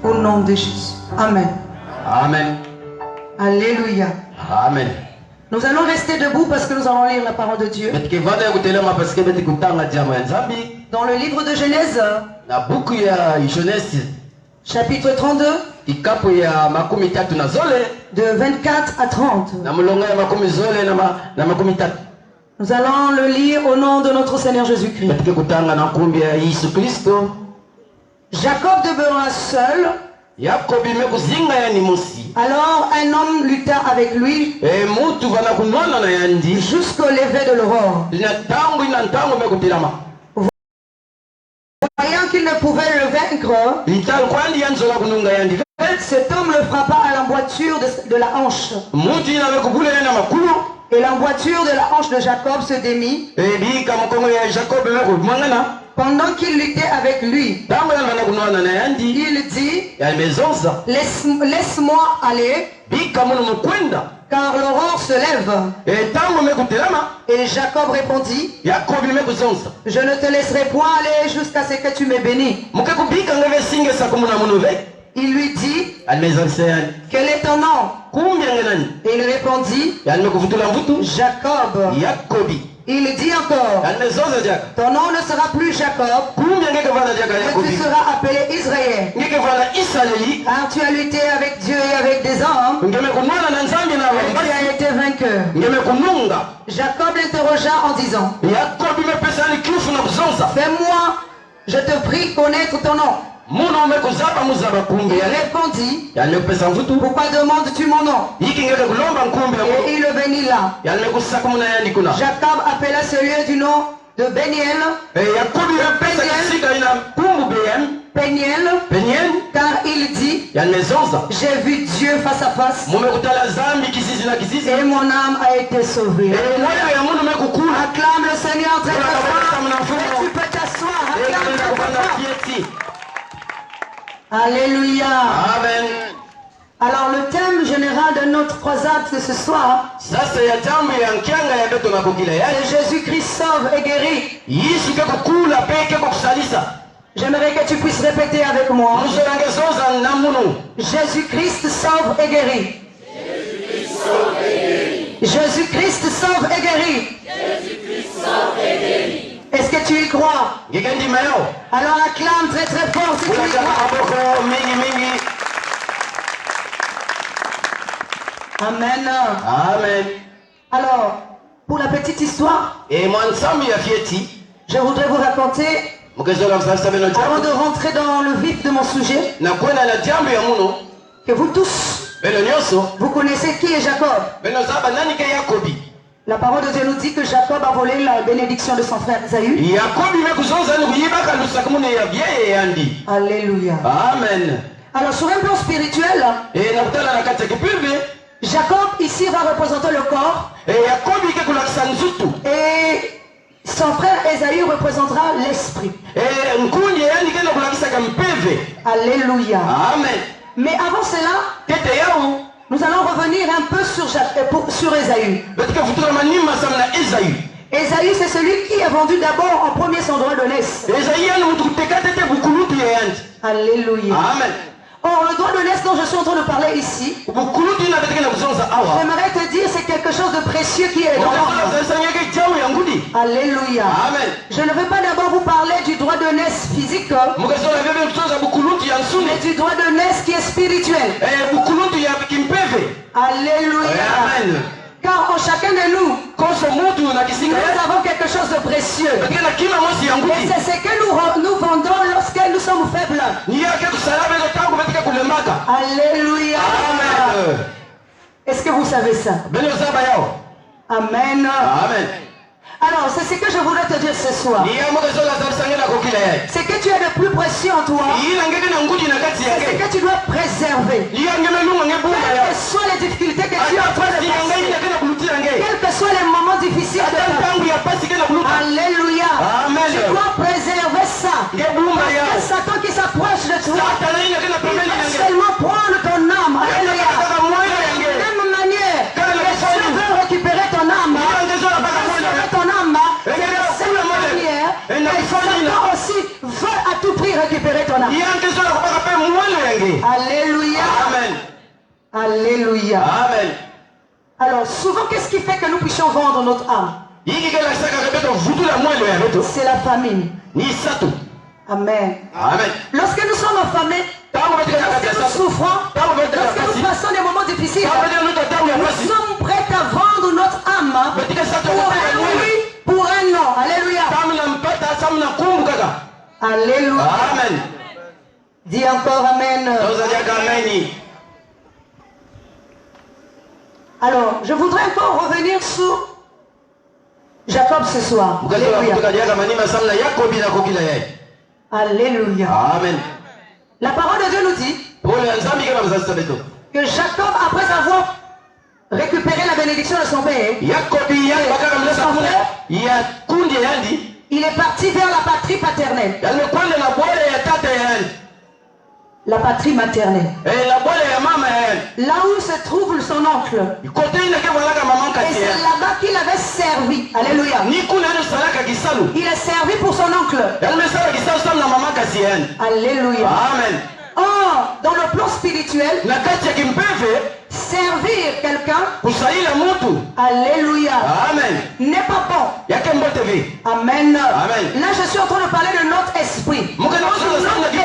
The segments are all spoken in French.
Au nom de Jésus. Amen. Amen. Alléluia. Amen. Nous allons rester debout parce que nous allons lire la parole de Dieu. Dans le livre de Genèse, chapitre 32, de 24 à 30. Nous allons le lire au nom de notre Seigneur Jésus-Christ. Jacob demeura seul. Alors un homme lutta avec lui jusqu'au lever de l'aurore. Voyant qu'il ne pouvait le vaincre, cet homme le frappa à l'emboîture de la hanche. Et l'emboîture de la hanche de Jacob se démit. Pendant qu'il luttait avec lui, il dit, laisse-moi aller, car l'aurore se lève. Et Jacob répondit, je ne te laisserai point aller jusqu'à ce que tu me bénis. Il lui dit, quel est ton nom? Et il répondit, Jacob. Il dit encore, ton nom ne sera plus Jacob, mais tu seras appelé Israël, car tu as lutté avec Dieu et avec des hommes, et tu as été vainqueur. Jacob l'interrogea en disant, fais-moi, je te prie, connaître ton nom. Il répondit, pourquoi demandes-tu mon nom? Et il le bénit là. Jacob appela ce lieu du nom de Béniel, car il dit, j'ai vu Dieu face à face et mon âme a été sauvée. Acclame le Seigneur très fort. Tu peux t'asseoir. Acclame très fort. Alléluia. Amen. Alors le thème général de notre croisade de ce soir, c'est Jésus-Christ sauve et guérit. J'aimerais que tu puisses répéter avec moi. Jésus-Christ sauve et guérit. Jésus-Christ sauve et guérit. Est-ce que tu y crois? Alors acclame très très fort si tu y crois. Amen. Amen. Alors, pour la petite histoire, je voudrais vous raconter, avant de rentrer dans le vif de mon sujet, que vous tous, vous connaissez qui est Jacob. La parole de Dieu nous dit que Jacob a volé la bénédiction de son frère Esaü. Alléluia. Amen. Alors sur un plan spirituel, Jacob ici va représenter le corps. Et son frère Esaü représentera l'esprit. Alléluia. Amen. Mais avant cela, nous allons revenir un peu sur Esaü. Esaü, c'est celui qui a vendu d'abord en premier son droit de naissance. Alléluia. Amen. Or, le droit de naissance dont je suis en train de parler ici, j'aimerais te dire c'est quelque chose de précieux qui est dans l'homme. Alléluia. Amen. Je ne veux pas d'abord vous parler du droit de naissance physique, mais du droit de naissance qui est spirituel. Alléluia. Amen. Car en chacun de nous, nous avons quelque chose de précieux. Et c'est ce que nous vendons lorsque nous sommes faibles. Alléluia. Amen. Est-ce que vous savez ça? Amen. Amen. Alors, c'est ce que je voudrais te dire ce soir. C'est que tu as le plus précieux en toi. C'est ce que tu dois préserver. Quelles que soient les difficultés que tu as en train de passer, quels que soient les moments difficiles de ta vie. Alléluia. Tu dois préserver ça. Parce que Satan qui s'approche de toi, il va seulement prendre ton âme. Alléluia. De la même manière, Dieu veut récupérer ton âme. Satan aussi veut à tout prix récupérer ton âme. Alléluia. Amen. Alléluia. Amen. Alors, souvent, qu'est-ce qui fait que nous puissions vendre notre âme? C'est la famine. Amen. Amen. Lorsque nous sommes affamés, lorsque nous souffrons, lorsque nous passons des moments difficiles, nous sommes prêts à vendre notre âme pour un oui, pour un non. Alléluia. Alléluia. Amen. Dis encore Amen. Alors, je voudrais encore revenir sur Jacob ce soir. Alléluia. Alléluia. Amen. La parole de Dieu nous dit que Jacob, après avoir récupéré la bénédiction de son père, il est parti vers la patrie paternelle. La patrie maternelle. Là où se trouve son oncle. Et c'est là-bas qu'il avait servi. Alléluia. Il est servi pour son oncle. Alléluia. Amen. Or, dans le plan spirituel, servir quelqu'un, alléluia, n'est pas bon. Amen. Là, je suis en train de parler de notre esprit. Notre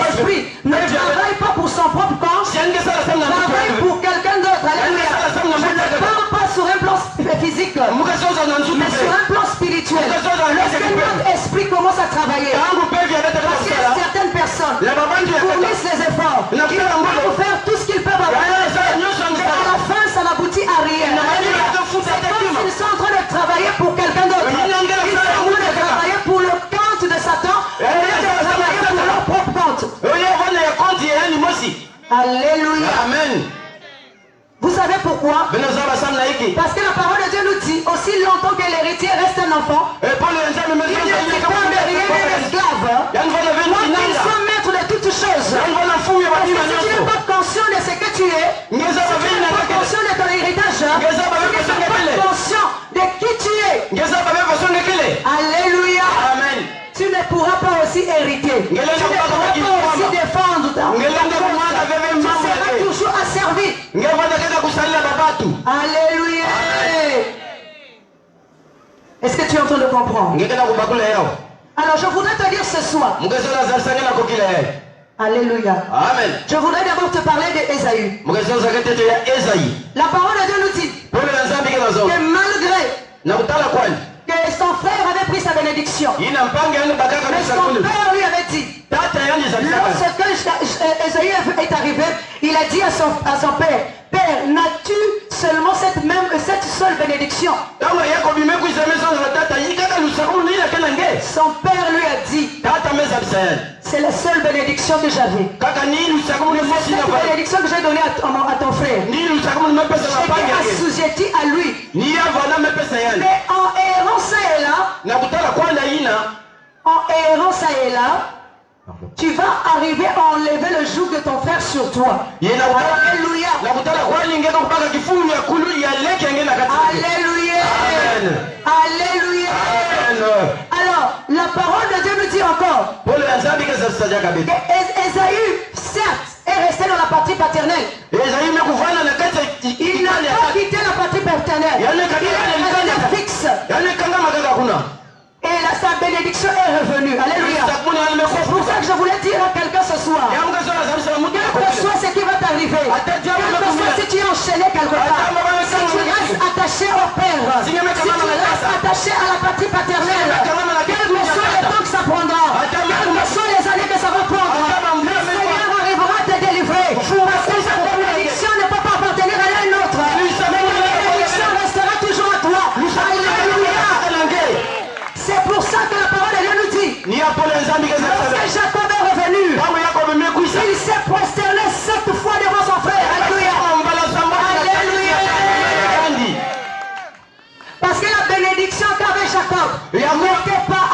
esprit ne travaille pas pour son propre corps, travaille pour quelqu'un d'autre. Alléluia. Je ne parle pas sur un plan physique, mais sur un plan spirituel. Lorsque notre esprit commence à travailler, parce qu'il y a certaines personnes qui fournissent les efforts, qui vont faire tout ce qu'ils peuvent avoir. Mais à la fin, ça n'aboutit à rien. C'est comme s'ils sont en train de travailler pour quelqu'un d'autre. Ils sont en train de travailler pour le compte de Satan, et de travailler pour leur propre compte. Alléluia. Amen. Vous savez pourquoi? Parce que la parole de Dieu nous dit, aussi longtemps que l'héritier reste un enfant, il ne dépend de rien d'un esclave. Ils sont maîtres de toutes choses. Si tu n'es pas conscient de ce que tu es, si tu n'es pas conscient de ton héritage, si tu n'es pas conscient de qui tu es, alléluia, tu ne pourras pas aussi hériter. Tu ne pourras pas aussi défendre ta tu seras toujours asservi. Alléluia. Est-ce que tu es en train de comprendre? Alors je voudrais te dire ce soir. Alléluia. Amen. Je voudrais d'abord te parler d'Ésaü. La parole de Dieu nous dit que malgré que son frère avait pris sa bénédiction, mais son père lui avait dit, lorsque Ésaü est arrivé, il a dit à son père, Père, n'as-tu seulement cette seule bénédiction? Son père lui a dit, c'est la seule bénédiction que j'avais. C'est la bénédiction que j'ai donnée à ton frère. J'étais assujetti à lui. Mais en errant ça et là, tu vas arriver à enlever le joug de ton frère sur toi. Alléluia. Alléluia. Alléluia. Alors, la parole de Dieu nous dit encore que Ésaü, certes, est resté dans la partie paternelle. Il n'a pas quitté la partie paternelle. Il est resté fixe. Et sa bénédiction est revenue. Alléluia. C'est pour ça que je voulais dire à quelqu'un ce soir, quel que soit ce qui va t'arriver, quel que soit si tu es enchaîné quelque part, si tu restes attaché au Père, si tu restes attaché à la partie paternelle, quel que soit le temps que ça prendra, quelles que soient les années que ça va prendre, le Seigneur arrivera à te délivrer. Parce que cette bénédiction ne peut pas appartenir à l'un autre. Mais la bénédiction restera toujours à toi. Alléluia. C'est pour ça que la parole de Dieu nous dit, lorsque Jacob est revenu, il s'est prosterné 7 fois devant son frère. Alléluia. Alléluia. Parce que la bénédiction qu'avait Jacob n'était pas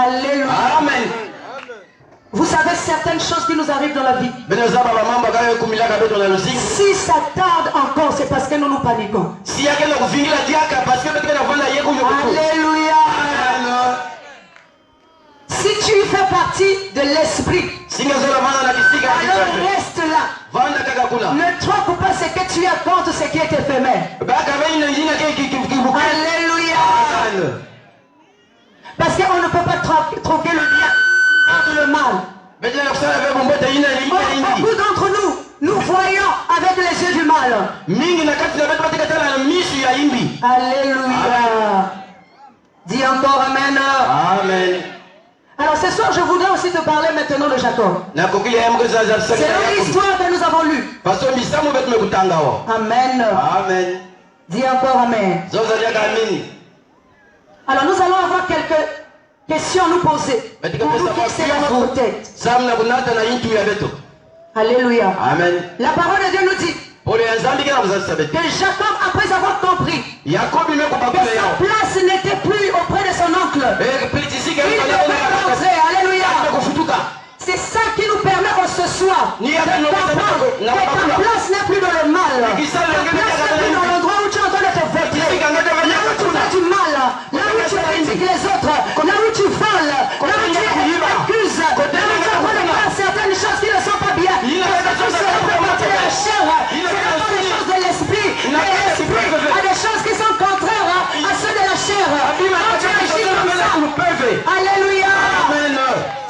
Alléluia. Amen. Vous savez certaines choses qui nous arrivent dans la vie. Si ça tarde encore, c'est parce que nous nous paniquons. Alléluia. Si tu fais partie de l'esprit, alors reste là. Ne te trompe pas ce que tu as contre ce qui est éphémère. Alléluia. Parce qu'on ne peut pas troquer le bien contre le mal. Beaucoup d'entre nous, nous voyons avec les yeux du mal. Alléluia. Dis encore Amen. Amen. Alors ce soir, je voudrais aussi te parler maintenant de Jacob. C'est l'histoire que nous avons lue. Amen. Amen. Dis encore Amen. Alors nous allons avoir quelques questions à nous poser. Pour nous fixer dans notre tête. Alléluia. Amen. La parole de Dieu nous dit que Jacob, après avoir compris que sa place n'était plus auprès de son oncle, il devait rentrer. Alléluia. C'est ça qui nous permet ce soir de comprendre que ta place n'est plus dans le mal. Ta place n'est plus dans l'endroit où tu es en train de te vautrer. Là où tu fais du mal, là où tu critiques les autres, là où tu voles, là où tu accuses, là où tu es en train de faire certaines choses qui ne sont pas bien. Parce que tout cela fait partie de la chair. C'est pas des choses de l'esprit. Mais l'esprit a des choses qui sont contraires à ceux de la chair. Quand tu agis comme ça, alléluia.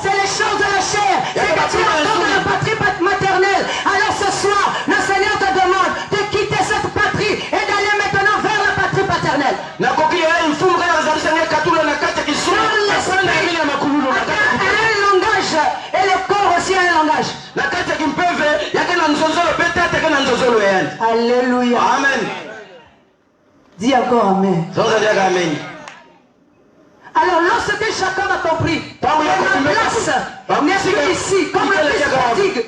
C'est les choses de la chair. C'est que tu es encore de la patrie maternelle. Alors ce soir, le Seigneur te demande de quitter cette patrie et d'aller maintenant vers la patrie paternelle. Un langage et le corps aussi a un langage. Alléluia. Amen. Dis encore Amen. Amen. Alors lorsque Jacob a compris que la place n'est plus ici, comme le fils prodigue,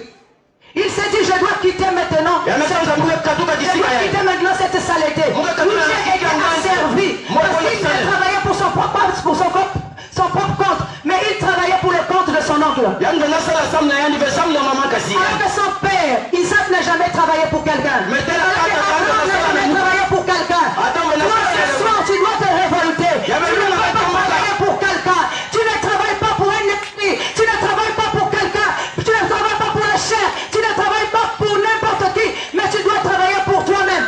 il s'est dit, je dois quitter maintenant. Je dois quitter maintenant cette saleté. Où j'ai été asservi. Parce qu'il ne travaillait pour son propre compte, mais il travaillait pour le compte de son oncle. Alors que son père, Isaac, n'a jamais travaillé pour quelqu'un. Alors que Abraham n'a jamais travaillé pour quelqu'un. Toi, ce soir, tu dois te révolter. Tu ne dois pas travailler pour quelqu'un. Tu ne travailles pas pour un esprit. Tu ne travailles pas pour quelqu'un. Tu ne travailles pas pour la chair. Tu ne travailles pas pour n'importe qui. Mais tu dois travailler pour toi-même.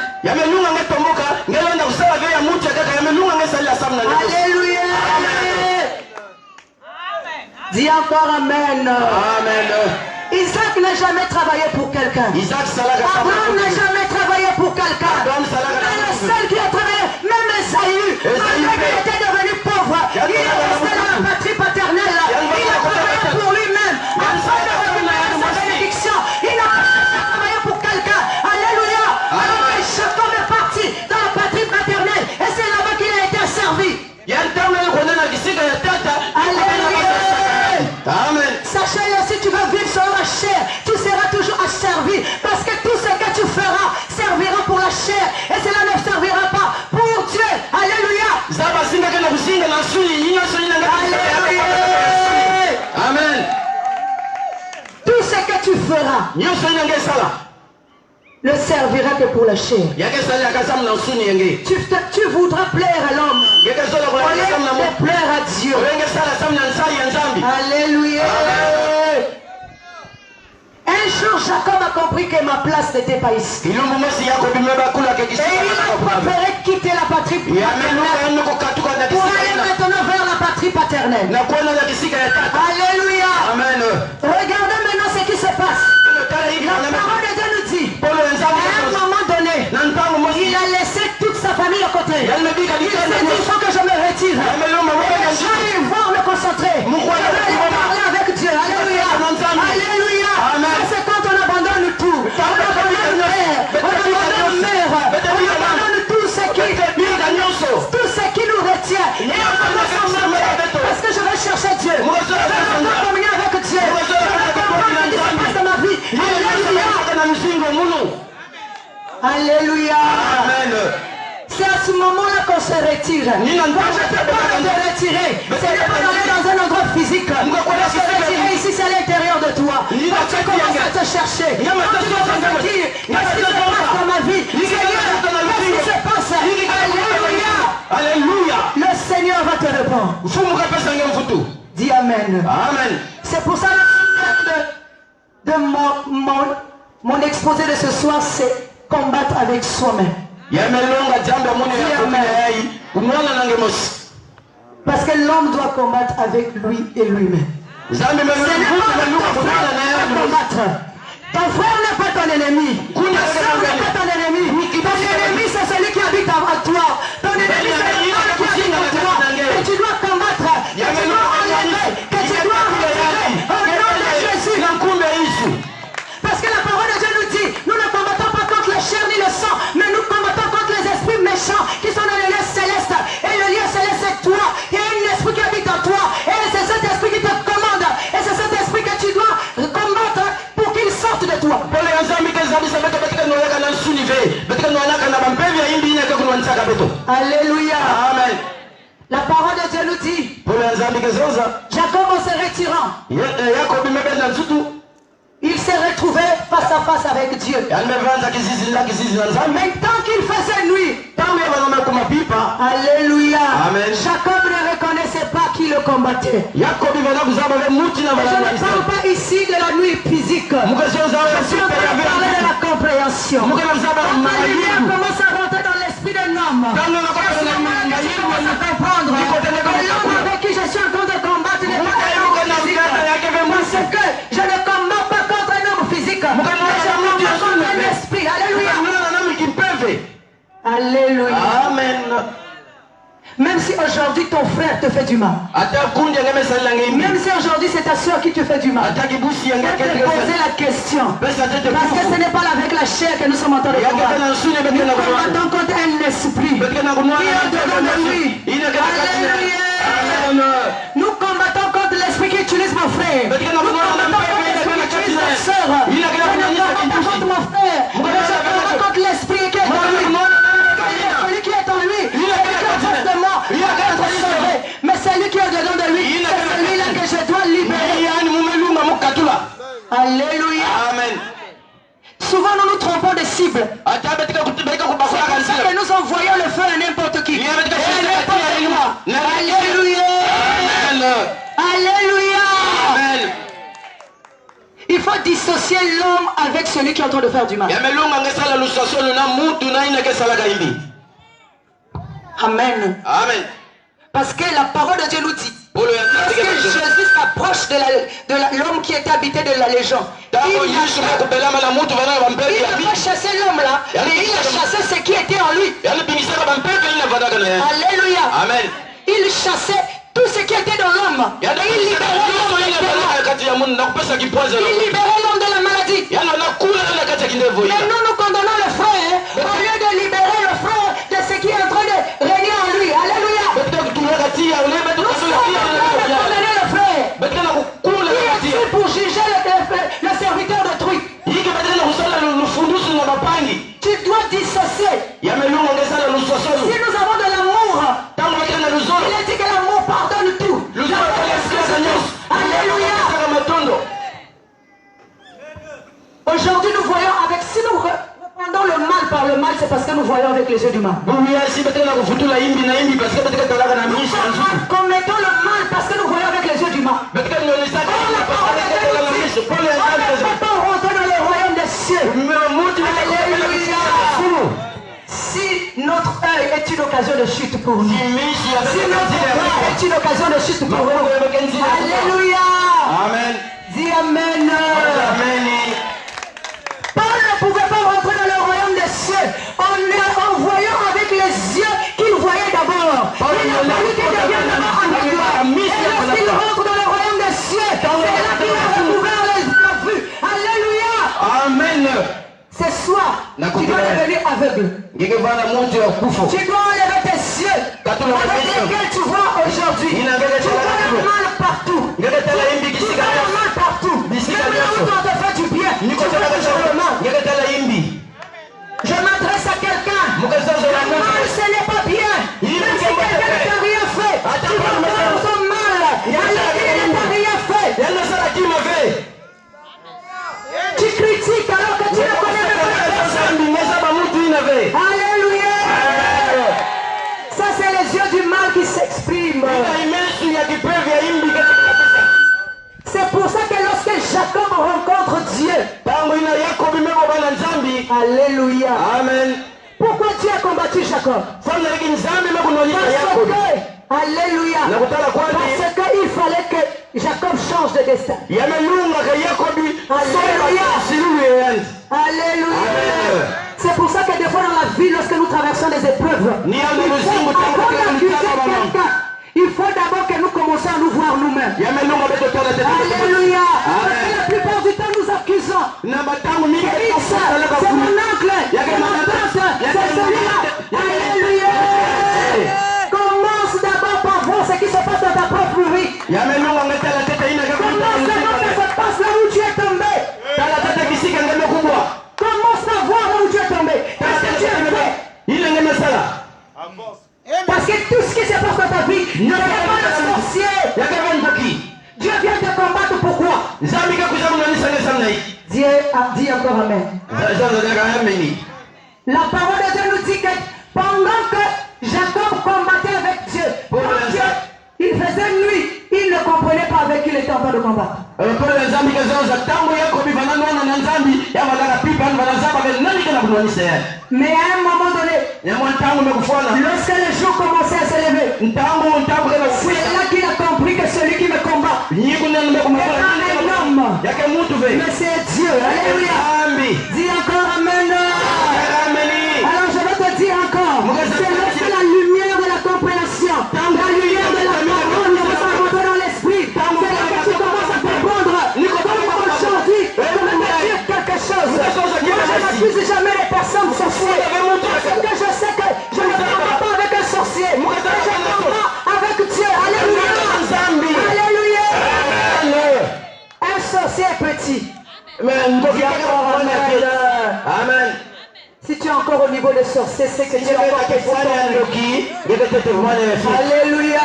Alléluia. Dis encore Amen. Amen. Isaac n'a jamais travaillé pour quelqu'un. Abraham n'a jamais travaillé pour quelqu'un. Mais le seul qui a travaillé, même Esaü, malgré qu'il était devenu pauvre, il est resté dans la patrie paternelle. Il a travaillé pour lui-même. Afin de récupérer sa bénédiction. Il n'a pas travaillé pour quelqu'un. Alléluia. Alors que Jacob est parti dans la patrie paternelle. Et c'est là-bas qu'il a été asservi. Alléluia. Amen. Sachez-le, si tu veux vivre sur la chair, tu seras toujours asservi. Parce que tout ce que tu feras servira pour la chair. Et cela ne servira pas pour Dieu. Alléluia. Alléluia. Amen. Tout ce que tu feras ne servira que pour la chair. Tu voudras plaire à l'homme au lieu de plaire à Dieu. Alléluia. Un jour, Jacob a compris que ma place n'était pas ici. Et il a préféré quitter la patrie paternelle pour aller maintenant vers la patrie paternelle. Alléluia. Amen. Regardez maintenant ce qui se passe. La parole de Dieu nous dit, à un moment donné, il a laissé toute sa famille à côté. Il s'est dit, il faut que je me retire. Et les gens, ils vont me concentrer. Je vais aller parler avec Dieu. Alléluia. Alléluia. C'est quand on abandonne tout. On abandonne mère. On abandonne mère. On abandonne tout ce qui nous retient. Et on commence à marcher. Parce que je vais chercher Dieu. Je vais communier avec Dieu. Je vais comprendre ce qui se passe dans ma vie. Alléluia. Alléluia. Amen. C'est à ce moment-là qu'on se retire. Quand je te parle de retirer, ce n'est pas d'aller dans un endroit physique. Se retirer ici, c'est à l'intérieur de toi. Quand tu commences à te chercher, quand tu commences à dire, qu'est-ce qui se passe dans ma vie? Seigneur, qu'est-ce qui se passe? Alléluia. Alléluia. Le Seigneur va te répondre. Dis Amen. Amen. C'est pour ça que mon exposé de ce soir, c'est combattre avec soi-même. Parce que l'homme doit combattre avec lui et lui-même. Ce n'est pas ton frère à combattre. Ton frère n'est pas ton ennemi. Ta soeur n'est pas ton ennemi. Ton ennemi, c'est celui qui habite en toi. Ton ennemi, c'est celui qui habite en toi. Que tu dois combattre. Que tu dois enlever. Que tu dois retirer. Au nom de Jésus. Parce que la parole de Dieu nous dit, nous ne combattons pas contre la chair ni le sang, mais nous combattons contre les esprits méchants qui sont dans le lieu céleste. Et le lieu céleste, c'est toi. Il y a un esprit qui habite en toi. Et c'est cet esprit qui te commande. Et c'est cet esprit que tu dois combattre pour qu'il sorte de toi. Alléluia. Amen. La parole de Dieu nous dit, Jacob en se retirant, il s'est retrouvé face à face avec Dieu. Maintenant qu'il faisait nuit, alléluia, Amen. Jacob ne reconnaissait pas qui le combattait. Je ne parle pas ici de la nuit physique. Je suis en train de parler de la compréhension. Quand la lumière commence à rentrer dans l'esprit d'un homme, je commence à comprendre que l'homme avec qui je suis en train de combattre n'est pas un homme physique. Parce que je ne combats pas contre un homme physique, mais je combats contre un esprit. Alléluia. Alléluia. Amen. Même si aujourd'hui ton frère te fait du mal, même si aujourd'hui c'est ta soeur qui te fait du mal, je vais te poser la question. Parce que ce n'est pas avec la chair que nous sommes en train de combattre. Nous combattons contre un esprit qui est au-dedans de lui. Alléluia. Nous combattons contre l'esprit qui utilise mon frère. Nous combattons contre l'esprit qui utilise ma soeur. Je ne combats pas contre mon frère, mais je combats contre l'esprit qui est en lui. Celui qui est en lui, il est en face de moi, il va être sauvé. Mais celui qui est dedans de lui, c'est celui-là que je dois libérer. Alléluia. Amen. Souvent nous nous trompons de cible. C'est pour ça que nous envoyons le feu à n'importe qui. Et à n'importe quoi. Alléluia. Alléluia. Amen. Il faut dissocier l'homme avec celui qui est en train de faire du mal. Amen. Amen. Parce que la parole de Dieu nous dit, lorsque Jésus s'approche de l'homme qui était habité de la légende, il n'a pas chassé l'homme là, mais il a chassé ce qui était en lui. Alléluia. Amen. Il chassait tout ce qui était dans l'homme. Il libérait l'homme de la maladie. Mais nous condamnons le frère au lieu de libérer le frère de ce qui est en train de régner en lui. Alléluia. Nous sommes en train de condamner le frère. Il est ici pour juger le serviteur d'autrui. Tu dois dissocier. Si nous avons de l'amour, il a dit que l'amour pardonne tout. Alléluia. Aujourd'hui nous voyons avec, si nous répandons le mal par le mal, c'est parce que nous voyons avec les yeux du mal. Nous commettons le mal parce que nous voyons avec les yeux du mal. On ne peut pas rentrer dans le royaume des cieux. Alléluia. Si notre œil est une occasion de chute pour nous, si notre œil est une occasion de chute pour nous, alléluia. Amen. Dis Amen. Amen. Paul ne pouvait pas rentrer dans le royaume des cieux en voyant avec les yeux qu'il voyait d'abord. Il a fallu qu'il devienne d'abord aveugle. Et lorsqu'il rentre dans le royaume des cieux, c'est là qu'il a recouvert la vue. Alléluia. Amen. Ce soir, tu dois devenir aveugle. Tu dois enlever tes yeux avec lesquels tu vois aujourd'hui. Tu vois le mal partout. Tu vois le mal partout. Même là où on te fait du bien, tu vois toujours le mal. Je m'adresse à quelqu'un. Le mal, ce n'est critiques alors que tu ne connais même pas la personne. Alléluia. Ça c'est les yeux du mal qui s'expriment. C'est pour ça que lorsque Jacob rencontre Dieu, alléluia. Amen. Pourquoi Dieu a combattu Jacob? Parce que, alléluia, parce qu'il fallait que Jacob change de destin. Alléluia. Alléluia. C'est pour ça que des fois dans la vie, lorsque nous traversons des épreuves, il faut d'abord que nous commencions à nous voir nous-mêmes. Alléluia. La plupart du temps, nous accusons. C'est mon oncle, c'est mon tante, c'est celui-là. Alléluia. Commence d'abord par voir ce qui se passe dans ta propre vie. Commence d'abord ce qui se passe là où tu es tombé. Commence à voir là où tu es tombé. Qu'est-ce que tu as fait? Parce que tout ce qui se passe dans ta vie ne est pas le sorcier. Dieu vient te combattre. Pourquoi? Dieu a dit encore amen. La parole de Dieu nous dit que pendant que Jacob combattait avec Dieu, il faisait nuit, il ne comprenait pas avec qui il était en train de combattre. Mais à un moment donné, lorsque les jours commençaient à se lever, c'est là qu'il a compris que celui qui me combat est un homme. Mais c'est Dieu. Alléluia. Dis encore amen. Alors je vais te dire encore, c'est lorsque la lumière de la compréhension, la lumière de la parole va rentrer dans l'esprit, c'est là que tu commences à comprendre comment aujourd'hui, comment te dire quelque chose. Moi je n'accuse jamais les personnes sorcières, parce que je sais que je ne combats pas avec un sorcier, mais je combats avec Dieu. Alléluia. Alléluia. Un sorcier est petit. Amen. Si tu es encore au niveau des sorciers, c'est que tu es encore alléluia.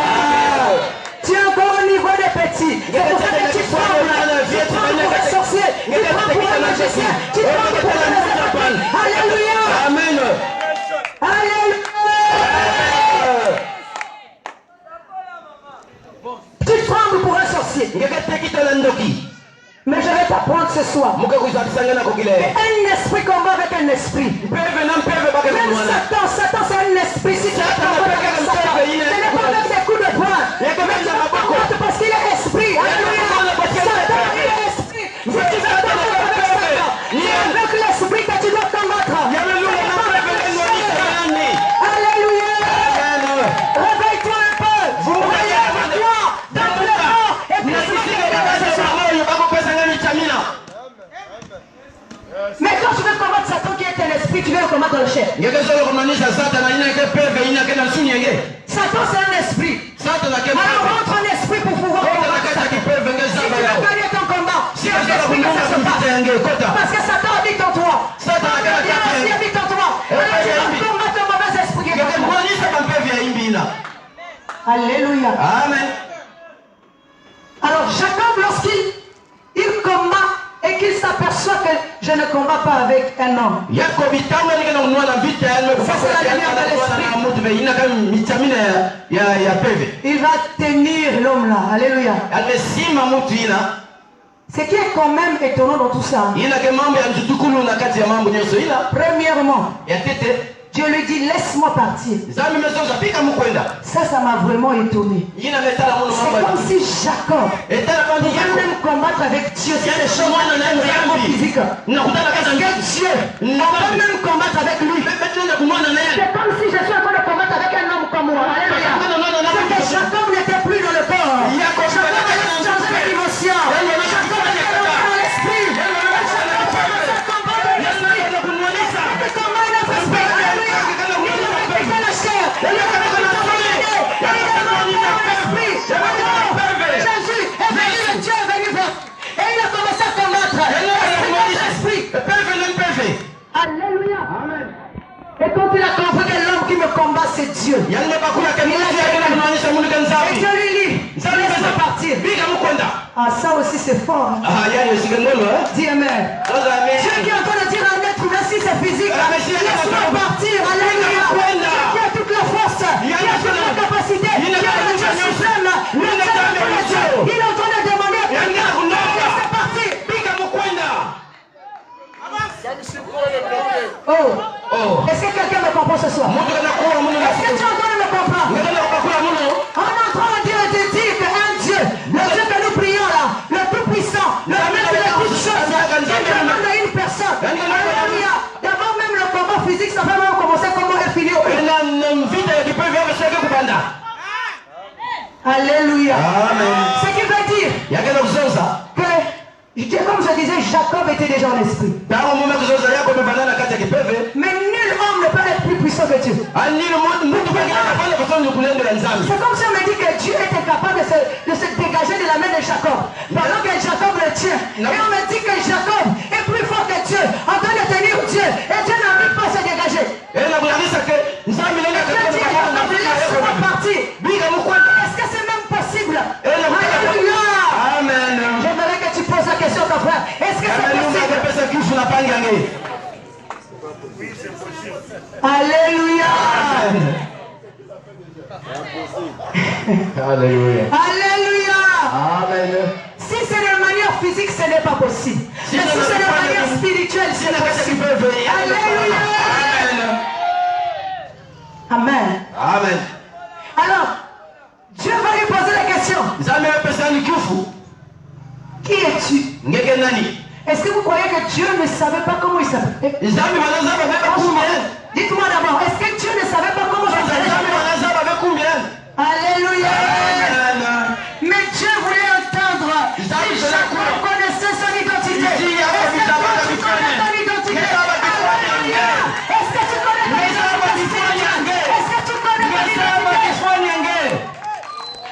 Tu es encore au niveau des petits. C'est pour ça que tu trembles. Tu trembles pour les sorciers. Tu trembles pour les magiciens. Tu trembles pour les étoiles. Alléluia. Amen. Alléluia. Tu trembles pour un sorcier. Mais je vais t'apprendre ce soir. Un esprit combat avec un esprit. Même Satan c'est un esprit. Si tu combat avec Satan, ce n'est pas avec des coups de poing. Mais tu vas combattre parce qu'il est esprit. Alléluia. Satan, il est esprit. Si tu veux combattre avec Satan, c'est avec l'esprit que tu dois combattre. Alléluia. Réveille-toi un peu. Réveille-toi. Donne-le-moi. Et puis mais quand tu veux combattre Satan qui est un esprit, tu veux combattre le chef. Satan c'est un esprit. Alors rentre un esprit pour pouvoir combattre Satan. Si tu veux gagner ton combat, c'est l'esprit que ça se passe. Parce que Satan habite en toi. Satan habite en toi. Alors tu vas combattre un mauvais esprit. Alléluia. Amen. Alors Jacob, lorsqu'il combat et qu'il s'aperçoit que je ne combats pas avec un homme, ça c'est la lumière de l'esprit. Il va tenir l'homme là. Alléluia. Ce qui est quand même étonnant dans tout ça, premièrement, Dieu lui dit laisse-moi partir. Ça m'a vraiment étonné. C'est comme si Jacob vient même combattre avec Dieu. C'est des choses vraiment physiques. Parce que Dieu, on va même combattre avec lui. C'est comme si je suis en train de combattre avec un homme comme moi. Alléluia. C'est que Jacob n'était plus dans le corps. Jacob avait changé de dimension. Jacob était dans l'esprit. Jésus est venu, le Dieu est venu vers. Et il a commencé à combattre. Alléluia. Et quand il a compris que l'homme qui me combat c'est Dieu, et Dieu lui dit, laisse-moi partir. Ah, ça aussi c'est fort. Dis amen. Dieu Est-ce que quelqu'un me comprend ce soir? Est-ce que tu es en train de me comprendre? On est en train de dire qu'un Dieu, le Dieu que nous prions là, le Tout-Puissant, le Maître de toutes choses, qui demande à une personne. Alléluia. D'abord même le combat physique, ça fait même commencer comment elle finit. Alléluia. Amen. Ce qui veut dire que, comme je disais, Jacob était déjà en esprit. Mais nul homme ne peut être plus puissant que Dieu. C'est comme si on me dit que Dieu était capable de se dégager de la main de Jacob, pendant que Jacob le tient. Et on me dit que Jacob est plus fort que Dieu, en train de tenir Dieu. Et Dieu n'arrive pas à se dégager. Laisse-moi partir. Est-ce que c'est même possible? Alléluia. Amen. J'aimerais que tu poses la question, ton frère. Est-ce que c'est possible? Alléluia. Alléluia. Alléluia. Amen. Si c'est de manière physique, ce n'est pas possible. Mais si c'est de manière spirituelle, c'est possible. Alléluia. Amen. Amen. Alors, Dieu va lui poser la question. Qui es-tu? Est-ce que vous croyez que Dieu ne savait pas comment il s'appelait? Dites-moi d'abord, est-ce que Dieu ne savait pas comment il s'appelait? Alléluia. Mais Dieu voulait entendre. Si Jacob connaissait son identité. Est-ce que toi tu connais ton identité? Alléluia. Est-ce que tu connais ton identité? Est-ce que tu connais ton identité?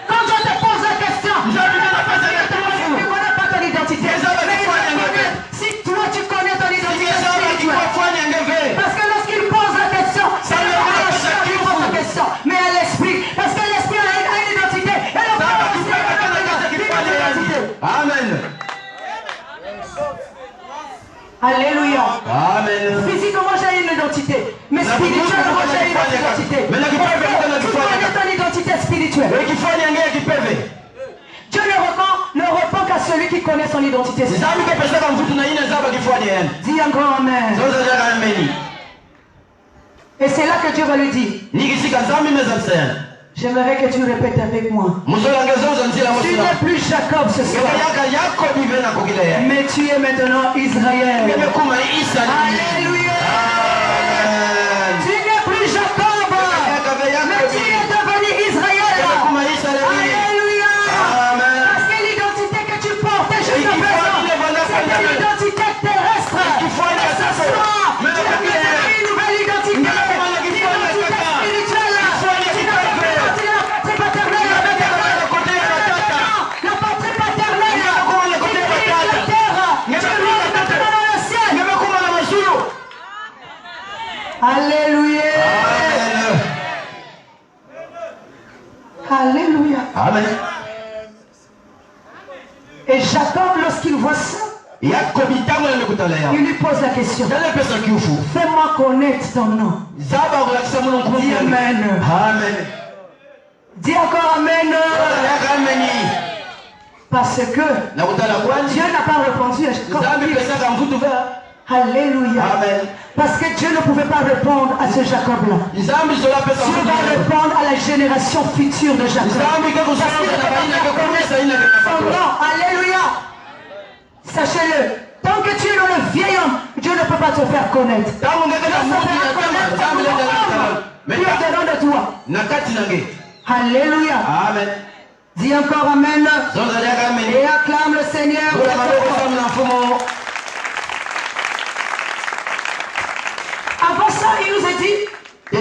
Quand je te pose la question, tu ne connais pas ton identité. Si toi tu connais ton identité spirituelle. Parce que lorsqu'il pose la question, c'est le chair qui pose la question, mais à l'esprit. Parce que l'esprit a une identité. Et le corps aussi a une identité. Amen. Alléluia. Amen. Physiquement j'ai une identité, mais spirituellement j'ai une identité. Tu connais ton identité spirituelle. Dieu ne répond qu'à celui qui connaît son identité spirituelle. Dis encore amen. Et c'est là que Dieu va lui dire. J'aimerais que tu répètes avec moi. Tu n'es plus Jacob ce soir, mais tu es maintenant Israël. Alléluia. Tu n'es plus Jacob, mais tu es devenu Israël. Alléluia. Parce que l'identité que tu portais jusqu'à présent, c'était l'identité terrestre. Mais ce soir, tu as une nouvelle identité. L'identité spirituelle. Tu n'as pas fait partie de la patrie paternelle. La patrie paternelle. Tu vis la terre. Tu vis maintenant dans le ciel. Alléluia. Alléluia. Amen. Et Jacob, lorsqu'il voit ça, il lui pose la question. Fais-moi connaître ton nom. Dis amen. Amen. Dis encore amen. Parce que Dieu n'a pas répondu à Jacob. Alléluia. Amen. Parce que Dieu ne pouvait pas répondre à ce Jacob-là. Dieu va répondre à la génération future de Jacob. Alléluia. Sachez-le, tant que tu es dans le vieil homme, Dieu ne peut pas te faire connaître. Tu es dedans de toi. Alléluia. Amen. Dis encore amen. Et acclame le Seigneur. Avant ça, il nous a dit que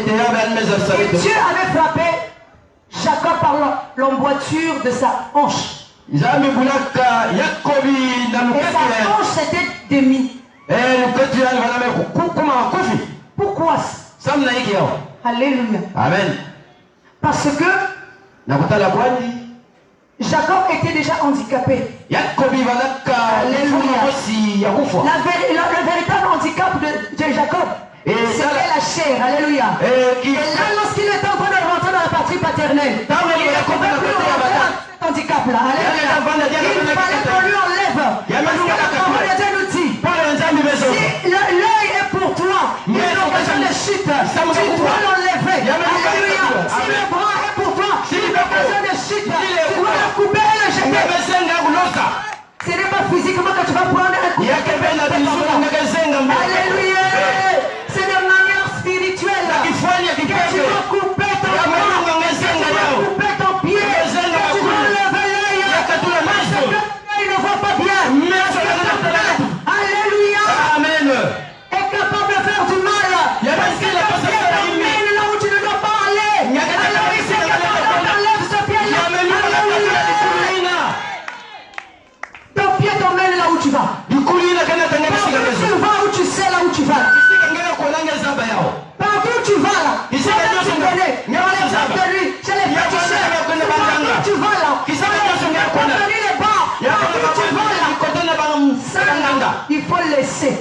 Dieu avait frappé Jacob par l'emboîture de sa hanche. Et sa hanche s'était démise. Pourquoi? Alléluia. Amen. Parce que Jacob était déjà handicapé. Alléluia. Le véritable handicap de Jacob, c'était la chair. Alléluia. Et là, lorsqu'il était en train de rentrer dans la patrie paternelle, il ne pouvait plus rentrer dans cet handicap-là. Alléluia. Il fallait qu'on lui enlève. Parce que la parole de Dieu nous dit, si l'œil est pour toi, mais tu dois l'enlever. Alléluia. Si le bras est pour toi, une occasion de chute, tu dois le couper et le jeter. Ce n'est pas physiquement que tu vas prendre un coup. Alléluia. C'est de manière spirituelle que tu vas couper ton bras, que tu vas couper ton pied, que tu vas enlever l'œil. Parce que l'œil ne voit pas bien. Alléluia. Amen. Est capable de faire du mal. Parce que ton pied t'emmène là où tu ne dois pas aller. Alors il s'est capable d'enlever ce pied-là. Alléluia. Ton pied t'emmène là où tu vas. Tu vas où tu sais là où tu vas. Partout où tu vas là. Tu connais. Dans l'exemple de lui, chez les féticheurs. Partout où tu vas là. Contenir les bars. Partout où tu vas là. Il faut laisser.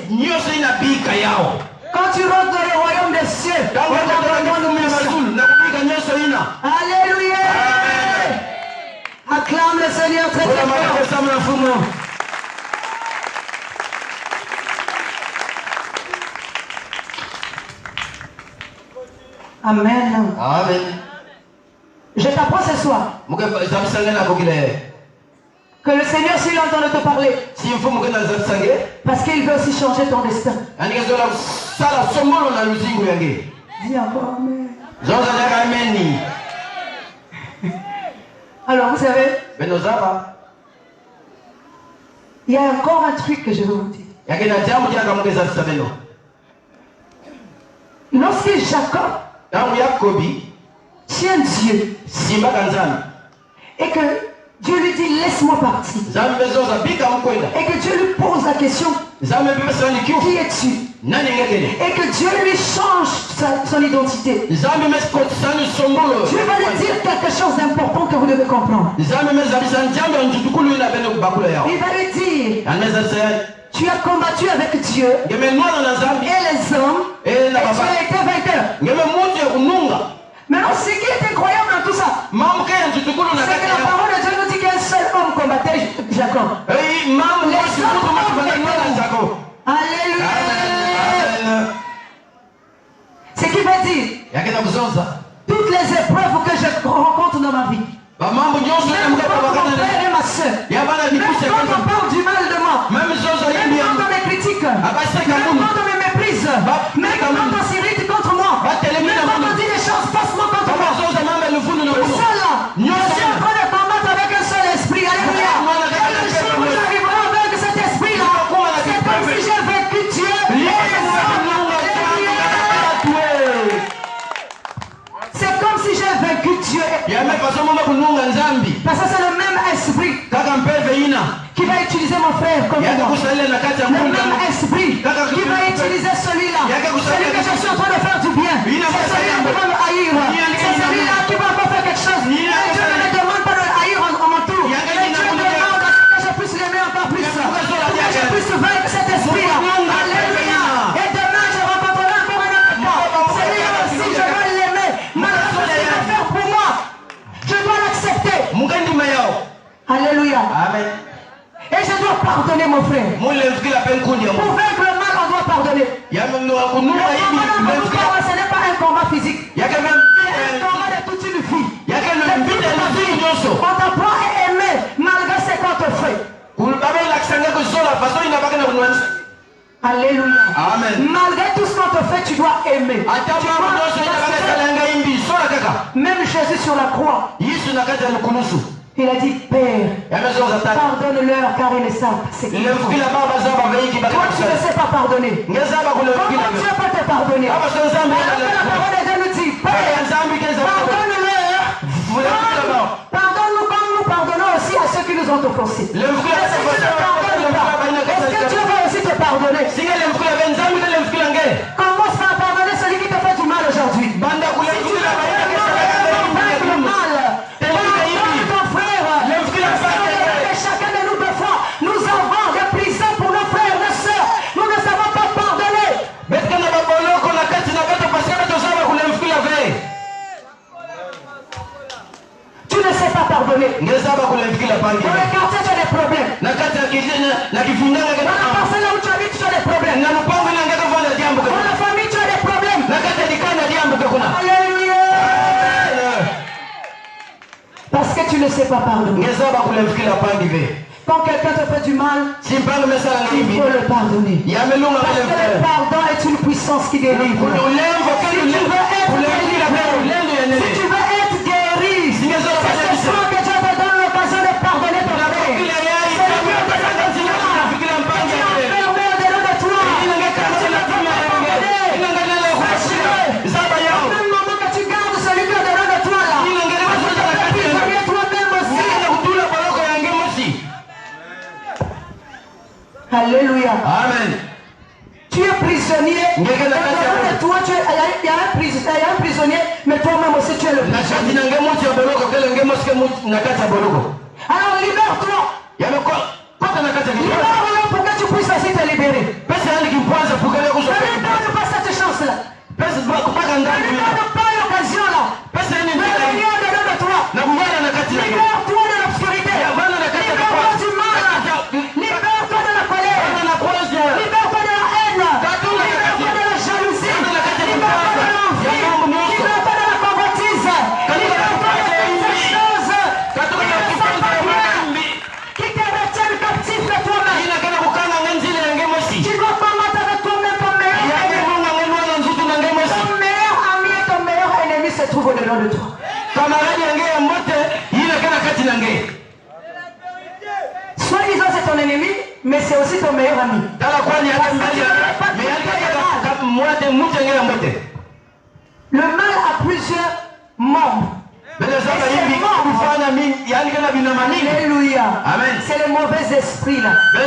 Quand tu rentres dans le royaume des cieux, alléluia. Acclame le Seigneur très très fort. Amen. Amen. Je t'apprends ce soir que le Seigneur, s'il entend de te parler, parce qu'il veut aussi changer ton destin. Dis encore Amen. Alors vous savez, il y a encore un truc que je veux vous dire. Lorsque Jacob tient Dieu et que Dieu lui dit laisse-moi partir, et que Dieu lui pose la question qui es-tu, et que Dieu lui change son identité, Dieu va lui dire quelque chose d'important que vous devez comprendre. Il va lui dire tu as combattu avec Dieu et les hommes et tu as été vainqueur. Maintenant, ce qui est incroyable dans tout ça, c'est que la parole de Dieu nous dit qu'un seul homme combattait Jacob. Alléluia. Ce qui veut dire toutes les épreuves que je rencontre dans ma vie, même quand mon frère et ma soeur, même quand on parle du mal de moi, même quand on me critique, même quand on me méprise, même quand on s'irrite contre moi, même quand on dit des choses faussement contre moi, tout ça là, je suis en train de combattre avec un seul esprit. Alléluia. Et le jour où j'arriverai avec cet esprit là, c'est comme si j'ai vaincu Dieu et les hommes. C'est comme si j'ai vaincu Dieu. Parce que c'est le même esprit qui va utiliser mon frère comme moi. Le même esprit qui va utiliser celui-là. Celui que je suis en train de faire du bien. C'est celui-là qui va me haïr. C'est celui-là qui va pas faire quelque chose. Et Dieu ne me demande pas de le haïr en mon tour. Et Dieu me demande que je puisse l'aimer encore plus. Pour que je puisse vaincre cet esprit-là. Alléluia. Et demain je rencontrerai encore un autre cas. Celui-là aussi je vais l'aimer. Malgré ce qu'il va faire pour moi, je dois l'accepter. Alléluia. Amen. Et je dois pardonner mon frère. Pour vaincre le mal, on doit pardonner. Le combat, ce n'est pas un combat physique. C'est un combat de toute une vie. On t'apprend à aimer malgré ce qu'on te fait. Alléluia. Amen. Malgré tout ce qu'on te fait, tu dois aimer. Même Jésus sur la croix, il a dit Père, pardonne-leur car ils ne savent pas ce qu'ils font. Toi tu ne sais pas pardonner. Comment Dieu peut te pardonner? Alors que la parole de Dieu nous dit Père, pardonne-leur. Pardonne-nous comme nous pardonnons aussi à ceux qui nous ont offensés. Et si tu ne pardonnes pas, est-ce que Dieu va aussi te pardonner? Commence par pardonner celui qui te fait du mal aujourd'hui. Si tu veux vraiment vaincre le mal, pardonne ton frère. Et chacun de nous, des fois, nous avons des prisons pour nos frères, nos soeurs. Nous ne savons pas pardonner. Tu ne sais pas pardonner. Dans le quartier, tu as des problèmes. Dans la parcelle là où tu habites, tu as des problèmes. sais pas pardonner. Quand quelqu'un te fait du mal, il faut le pardonner. Parce que le pardon est une puissance qui délivre. Si tu veux être guéri, c'est ce soir que Dieu te donne l'occasion de pardonner ton frère. C'est Dieu qui te donne du mal. Tu es enfermé au-delà de toi. Tu ne peux pas pardonner. Sache-le. Au même moment que tu gardes celui qui est au-delà de toi là, tu peux prisonnier toi-même aussi. Alléluia. Amen. Tu es prisonnier. Et de toi, il y a un prisonnier, mais toi-même aussi tu es le prisonnier. Alors libère-toi. Libère-le pour que tu puisses aussi te libérer. Ne lui donne pas cette chance-là. Ne lui donne pas l'occasion-là. Ne rien dedans de toi. Libère-toi de l'obscurité. Libère-toi du mal. Libère-toi de la colère. Libère-toi de la haine. Libère-toi de la jalousie. Libère-toi de l'envie. Libère-toi de la convoitise. Libère-toi de toutes ces choses qui te retiennent captif de toi-même. Tu dois combattre avec toi-même ton meilleur ami. Ton meilleur ami et ton meilleur ennemi se trouvent au-dedans de toi. Soi-disant c'est ton ennemi, mais c'est aussi ton meilleur ami. Le mal a plusieurs membres. Alléluia. C'est le mauvais esprit là. La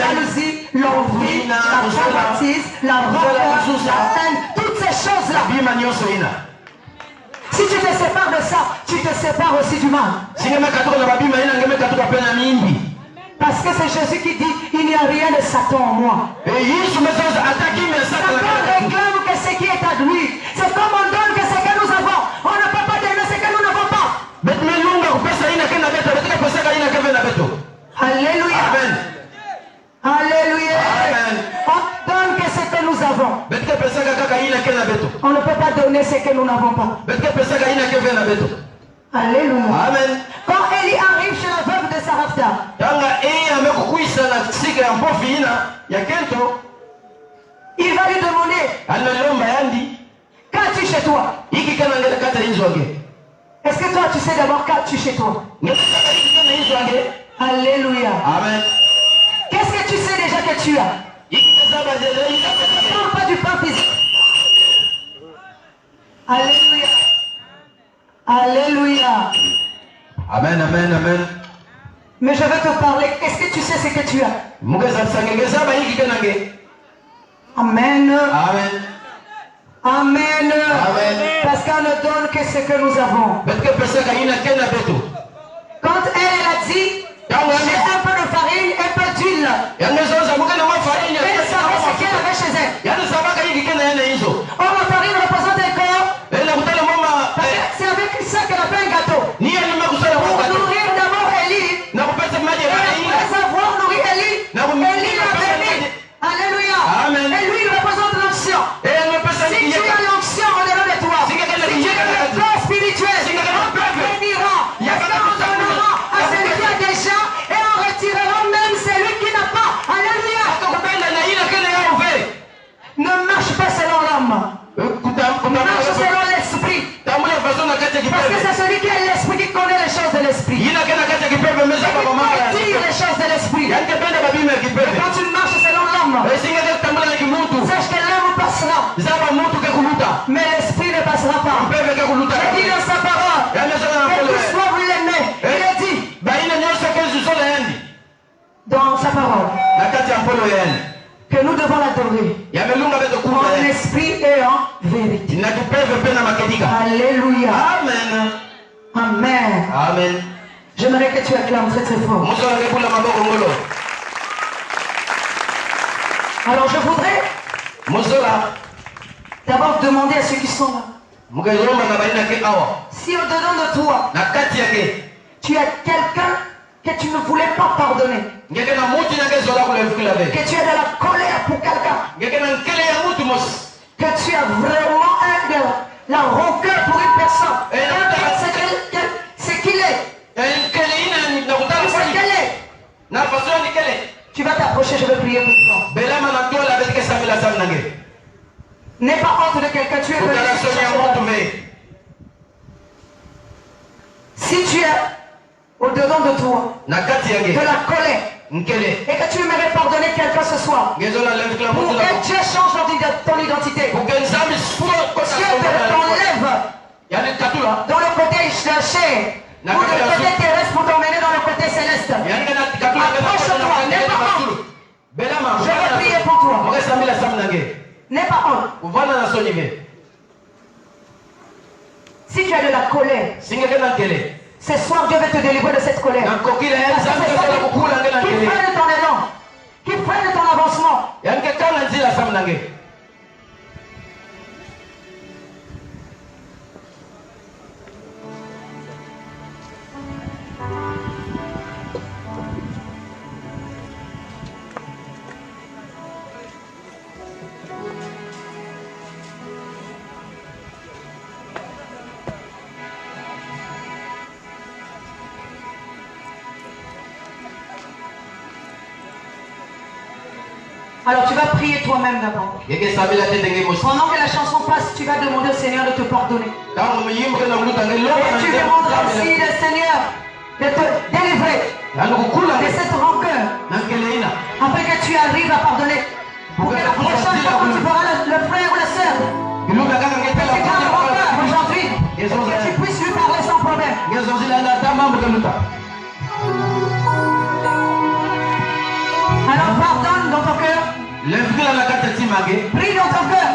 jalousie, l'envie, la convoitise, la rancœur, la haine, toutes ces choses là. Si tu te sépares de ça, tu te sépares aussi du mal. Parce que c'est Jésus qui dit, il n'y a rien de Satan en moi. Satan réclame que ce qui est à lui. C'est comme on donne que ce que nous avons. On ne peut pas donner ce que nous n'avons pas. Alléluia. Amen. Alléluia. Amen. On donne que ce que nous avons. On ne peut pas donner ce que nous n'avons pas. Alléluia. Amen. Quand Élie arrive chez la veuve de Sarepta, il va lui demander, qu'as-tu chez toi? Est-ce que toi tu sais d'abord qu'as-tu chez toi? Alléluia. Amen. Qu'est-ce que tu sais déjà que tu as? Ne parle pas du pain physique. Alléluia. Alléluia. Amen, amen, amen. Mais je vais te parler. Est-ce que tu sais ce que tu as? Amen. Amen. Amen. Amen. Parce qu'on ne donne que ce que nous avons. Quand elle a dit, j'ai un peu de farine, un peu d'huile. Elle savait ce qu'elle avait chez elle. Or, la farine représente un corps. C'est avec ça qu'elle a fait un gâteau. Pour nourrir d'abord Élie. Et après avoir nourri Élie, Élie l'a béni. Alléluia. Amen. Et lui, il représente l'onction. Si tu as l'onction au-delà de toi, si tu as le corps spirituel, on te bénira. Et on donnera à celui qui a déjà et on retirera même celui qui n'a pas. Alléluia. Ne marche pas selon l'homme. Marche selon l'esprit. Parce que c'est celui qui a l'esprit qui connaît les choses de l'esprit. Il dire les choses de l'esprit. Et quand tu marches selon l'homme, sache que l'homme passera. Mais l'esprit ne passera pas. Il dit dans sa parole que tous doivent l'aimer. Il a dit dans sa parole que nous devons l'adorer en esprit et en vérité. Alléluia. Amen. Amen. Amen. J'aimerais que tu acclames très très fort. Alors je voudrais d'abord demander à ceux qui sont là. Si au-dedans de toi, tu as quelqu'un que tu ne voulais pas pardonner, que tu es dans la colère pour quelqu'un, que tu as vraiment la rancœur pour une personne, Tu vas t'approcher, je vais prier pour toi. N'aie pas honte de quelqu'un, tu es venu. Si tu es au-dedans de toi, de la colère, et que tu aimerais pardonner quelqu'un ce soir, pour que Dieu change ton identité, pour que Dieu t'enlève dans le côté cherché, ou dans le côté terrestre pour t'emmener dans le côté céleste. Approche-toi, n'aie pas honte. Je vais prier pour toi. N'aie pas honte. Si tu as de la colère, ce soir Dieu veut te délivrer de cette colère. Qui freine ton élan, qui freine ton avancement. Alors tu vas prier toi-même d'abord. Pendant que la chanson passe, tu vas demander au Seigneur de te pardonner. Et tu demanderas aussi le Seigneur de te délivrer de cette rancœur. Afin que tu arrives à pardonner. Pour que la prochaine fois quand tu verras le frère ou la sœur, que tu as rancœur aujourd'hui, que tu puisses lui parler sans problème. Alors pardonne dans ton cœur. Prie dans ton cœur.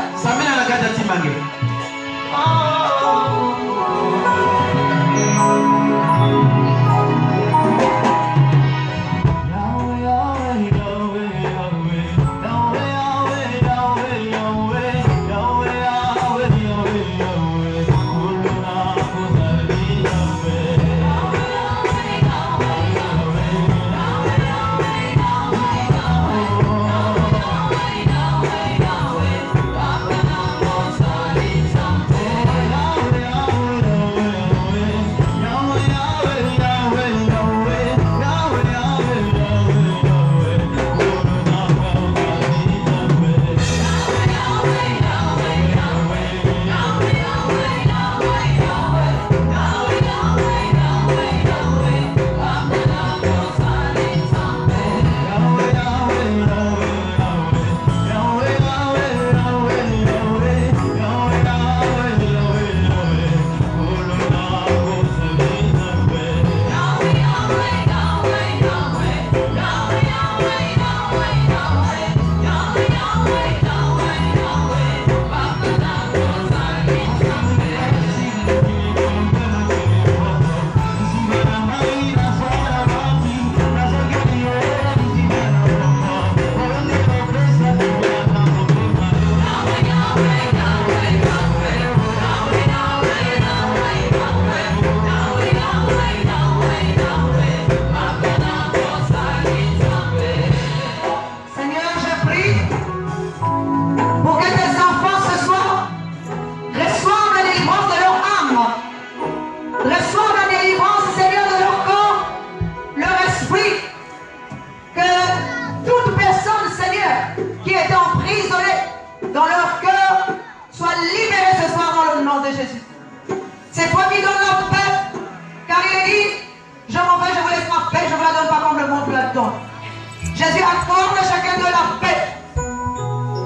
Jésus accorde à chacun de la paix,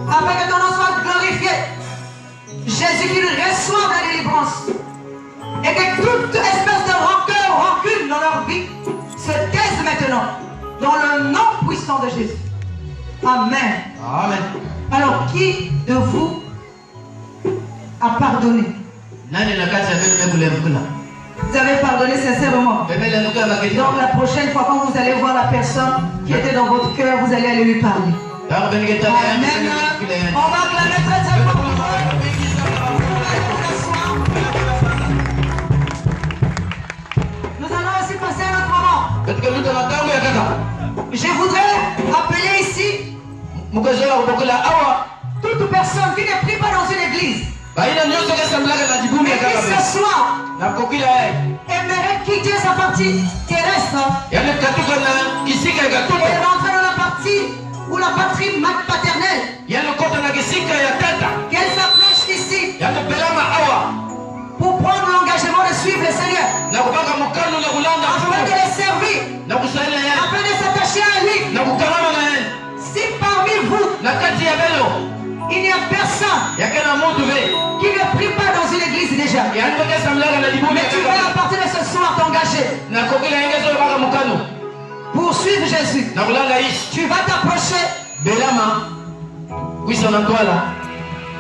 afin que ton nom soit glorifié. Jésus qui reçoive la délivrance, et que toute espèce de rancœur ou rancune dans leur vie se taise maintenant, dans le nom puissant de Jésus. Amen. Amen. Alors, qui de vous a pardonné? Vous avez pardonné sincèrement. Donc la prochaine fois quand vous allez voir la personne qui était dans votre cœur, vous allez aller lui parler. Amen. On va acclamer très très fort. Nous allons aussi passer à un autre moment. Je voudrais appeler ici toute personne qui ne prie pas dans une église, mais qui ce soir aimerait quitter sa partie terrestre et rentrer dans la partie ou la patrie paternelle. Qu'elle s'approche ici pour prendre l'engagement de suivre le Seigneur, afin de le servir, afin de s'attacher à lui. Si parmi vous il n'y a personne qui ne prie pas dans une église déjà, mais tu vas à partir de ce soir t'engager pour suivre Jésus, tu vas t'approcher.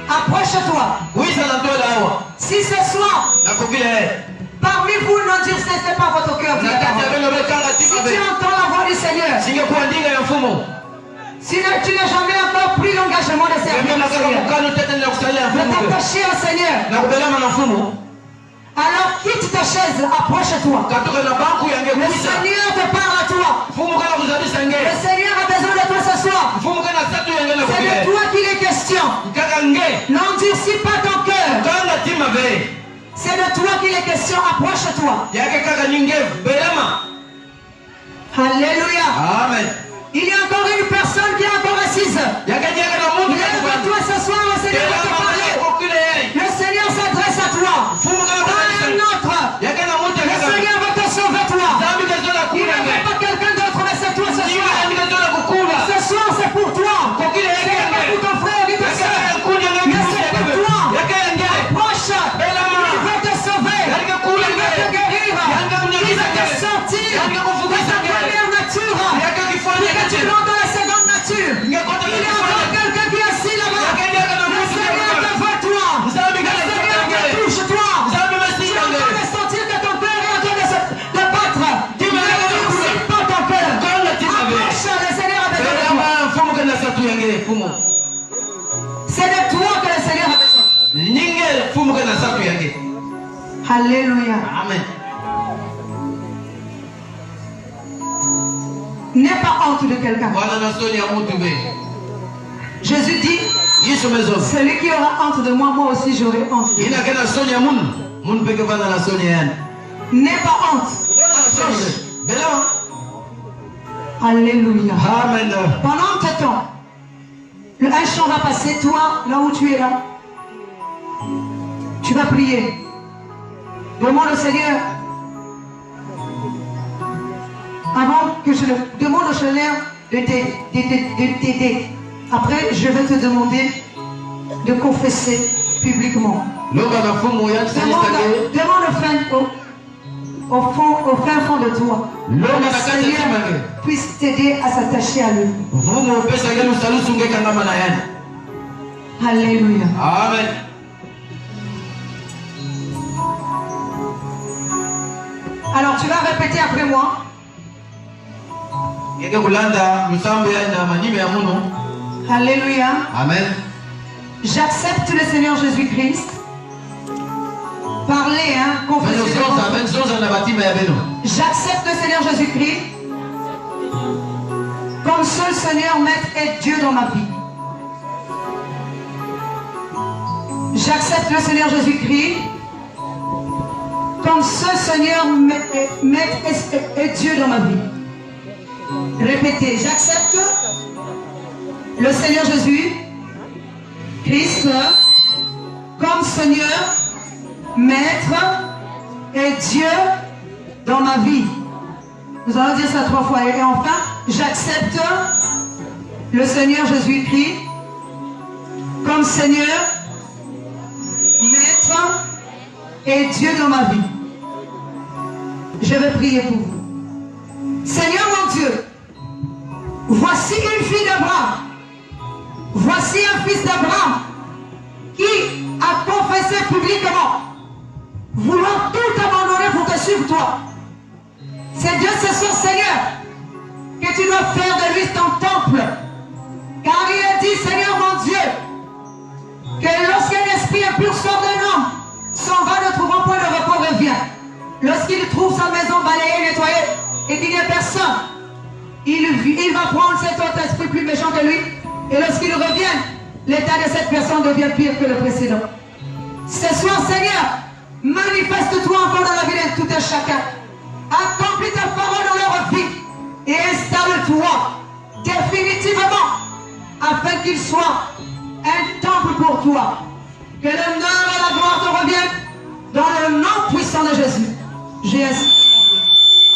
Approche-toi. Si ce soir parmi vous n'endurcissez pas votre cœur, si tu entends la voix du Seigneur, si tu n'as jamais encore pris l'engagement de servir le Seigneur, de t'attacher au Seigneur, alors quitte ta chaise, approche-toi. Le Seigneur te parle à toi. Le Seigneur a besoin de toi ce soir. C'est de toi qu'il est question. N'endurcis pas ton cœur. C'est de toi qu'il est question. Approche-toi. Alléluia. Amen. Il y a encore une personne qui est encore assise. Lève-toi ce soir, le Seigneur va te parler. Le Seigneur s'adresse à toi. Pas un autre. Le Seigneur va te sauver toi. Il ne veut pas quelqu'un d'autre, mais c'est toi ce soir. Ce soir c'est pour toi. C'est pas pour ton frère ni ta soeur. Mais c'est pour toi. Approche. Il veut te sauver. Il veut te guérir. Il veut te sortir de ta première nature. Pour que tu rentres dans la seconde nature. Il y a encore quelqu'un qui est assis là-bas. Le Seigneur te voit toi. Le Seigneur te touche toi. Tu es en train de sentir que ton cœur est en train de battre. Ne touche pas ton cœur. Approche, le Seigneur a besoin de toi. C'est de toi que le Seigneur a besoin. Alléluia. Amen. N'aie pas honte de quelqu'un. Jésus dit, celui qui aura honte de moi, moi aussi j'aurai honte de lui. N'aie pas honte. Alléluia. Amen. Pendant ce temps, un chant va passer, toi, là où tu es là. Tu vas prier. Demande au Seigneur. Avant que je demande au Seigneur de t'aider. Après, je vais te demander de confesser publiquement. Demande au fin fond de toi. Le Seigneur puisse t'aider à s'attacher à lui. Alléluia. Amen. Alors tu vas répéter après moi. Alléluia. Amen. J'accepte le Seigneur Jésus-Christ. Parlez, hein, confessez. J'accepte le Seigneur Jésus-Christ comme seul Seigneur, Maître et Dieu dans ma vie. J'accepte le Seigneur Jésus-Christ comme seul Seigneur, Maître et Dieu dans ma vie. Répétez, j'accepte le Seigneur Jésus Christ comme Seigneur, Maître et Dieu dans ma vie. Nous allons dire ça 3 fois. Et enfin, j'accepte le Seigneur Jésus-Christ comme Seigneur, Maître et Dieu dans ma vie. Je vais prier pour vous. Seigneur mon Dieu, voici une fille d'Abraham. Voici un fils d'Abraham qui a confessé publiquement vouloir tout abandonner pour te suivre toi. C'est Dieu ce soir, Seigneur, que tu dois faire de lui ton temple. Car il est dit, Seigneur mon Dieu, que lorsqu'un esprit impur sort d'un homme, s'en va ne trouvant point de repos revient. Lorsqu'il trouve sa maison balayée, nettoyée, et qu'il n'y a personne, il va prendre cet autre esprit plus méchant que lui, et lorsqu'il revient, l'état de cette personne devient pire que le précédent. Ce soir, Seigneur, manifeste-toi encore dans la vie de tout un chacun. Accomplis ta parole dans leur vie et installe-toi définitivement afin qu'il soit un temple pour toi. Que l'honneur et la gloire te reviennent dans le nom puissant de Jésus.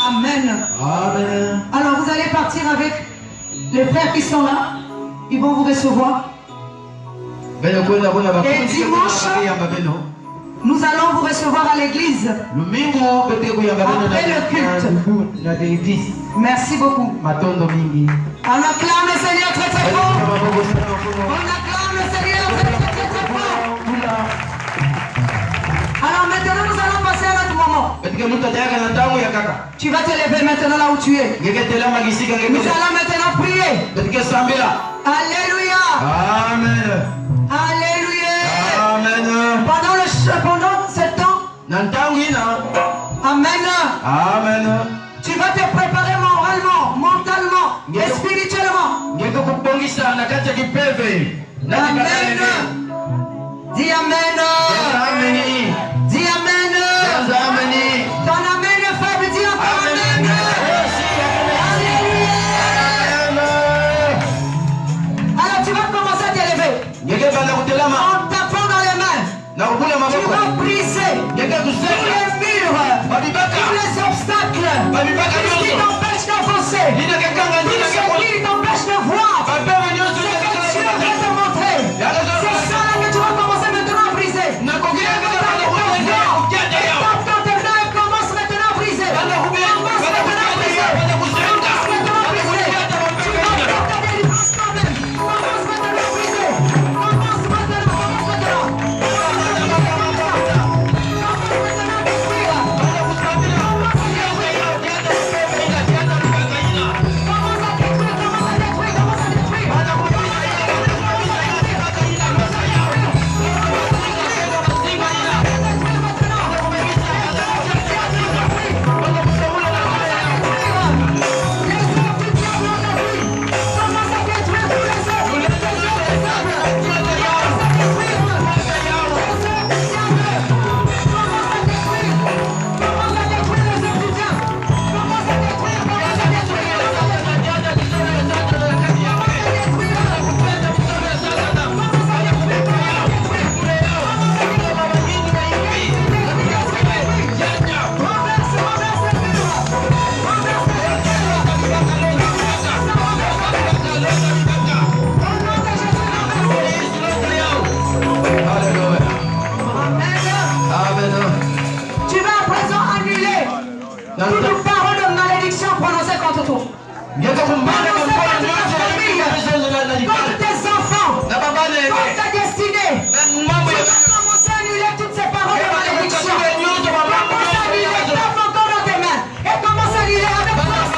Amen. Amen. Alors vous allez partir avec les frères qui sont là. Ils vont vous recevoir. Et dimanche, nous allons vous recevoir à l'église. Après le culte. Merci beaucoup. On acclame le Seigneur très très fort. On acclame le Seigneur très très très fort. Alors maintenant nous allons passer à notre moment. Tu vas te lever maintenant là où tu es. Nous allons maintenant prier. Alléluia. Amen. Alléluia. Amen. Pendant ce temps. Amen. Amen. Tu vas te préparer moralement, mentalement et spirituellement. Amen. Dis Amen. Dis Amen. Ton Amen est faible, dis encore Amen. Alors tu vas commencer à t'élever. En tapant dans les mains. Tu vas briser tous les murs, tous les obstacles, tout ce qui t'empêche d'avancer, tout ce qui t'empêche de voir ce que Dieu veut te montrer. C'est ça là que tu vas commencer maintenant à briser. Commence maintenant à briser. Toute parole de malédiction prononcée contre toi. Contre tes enfants, contre ta destinée. Tu vas commencer à annuler toutes ces paroles de malédiction. Commence à annuler, tape encore dans tes mains. Et commence à annuler avec force.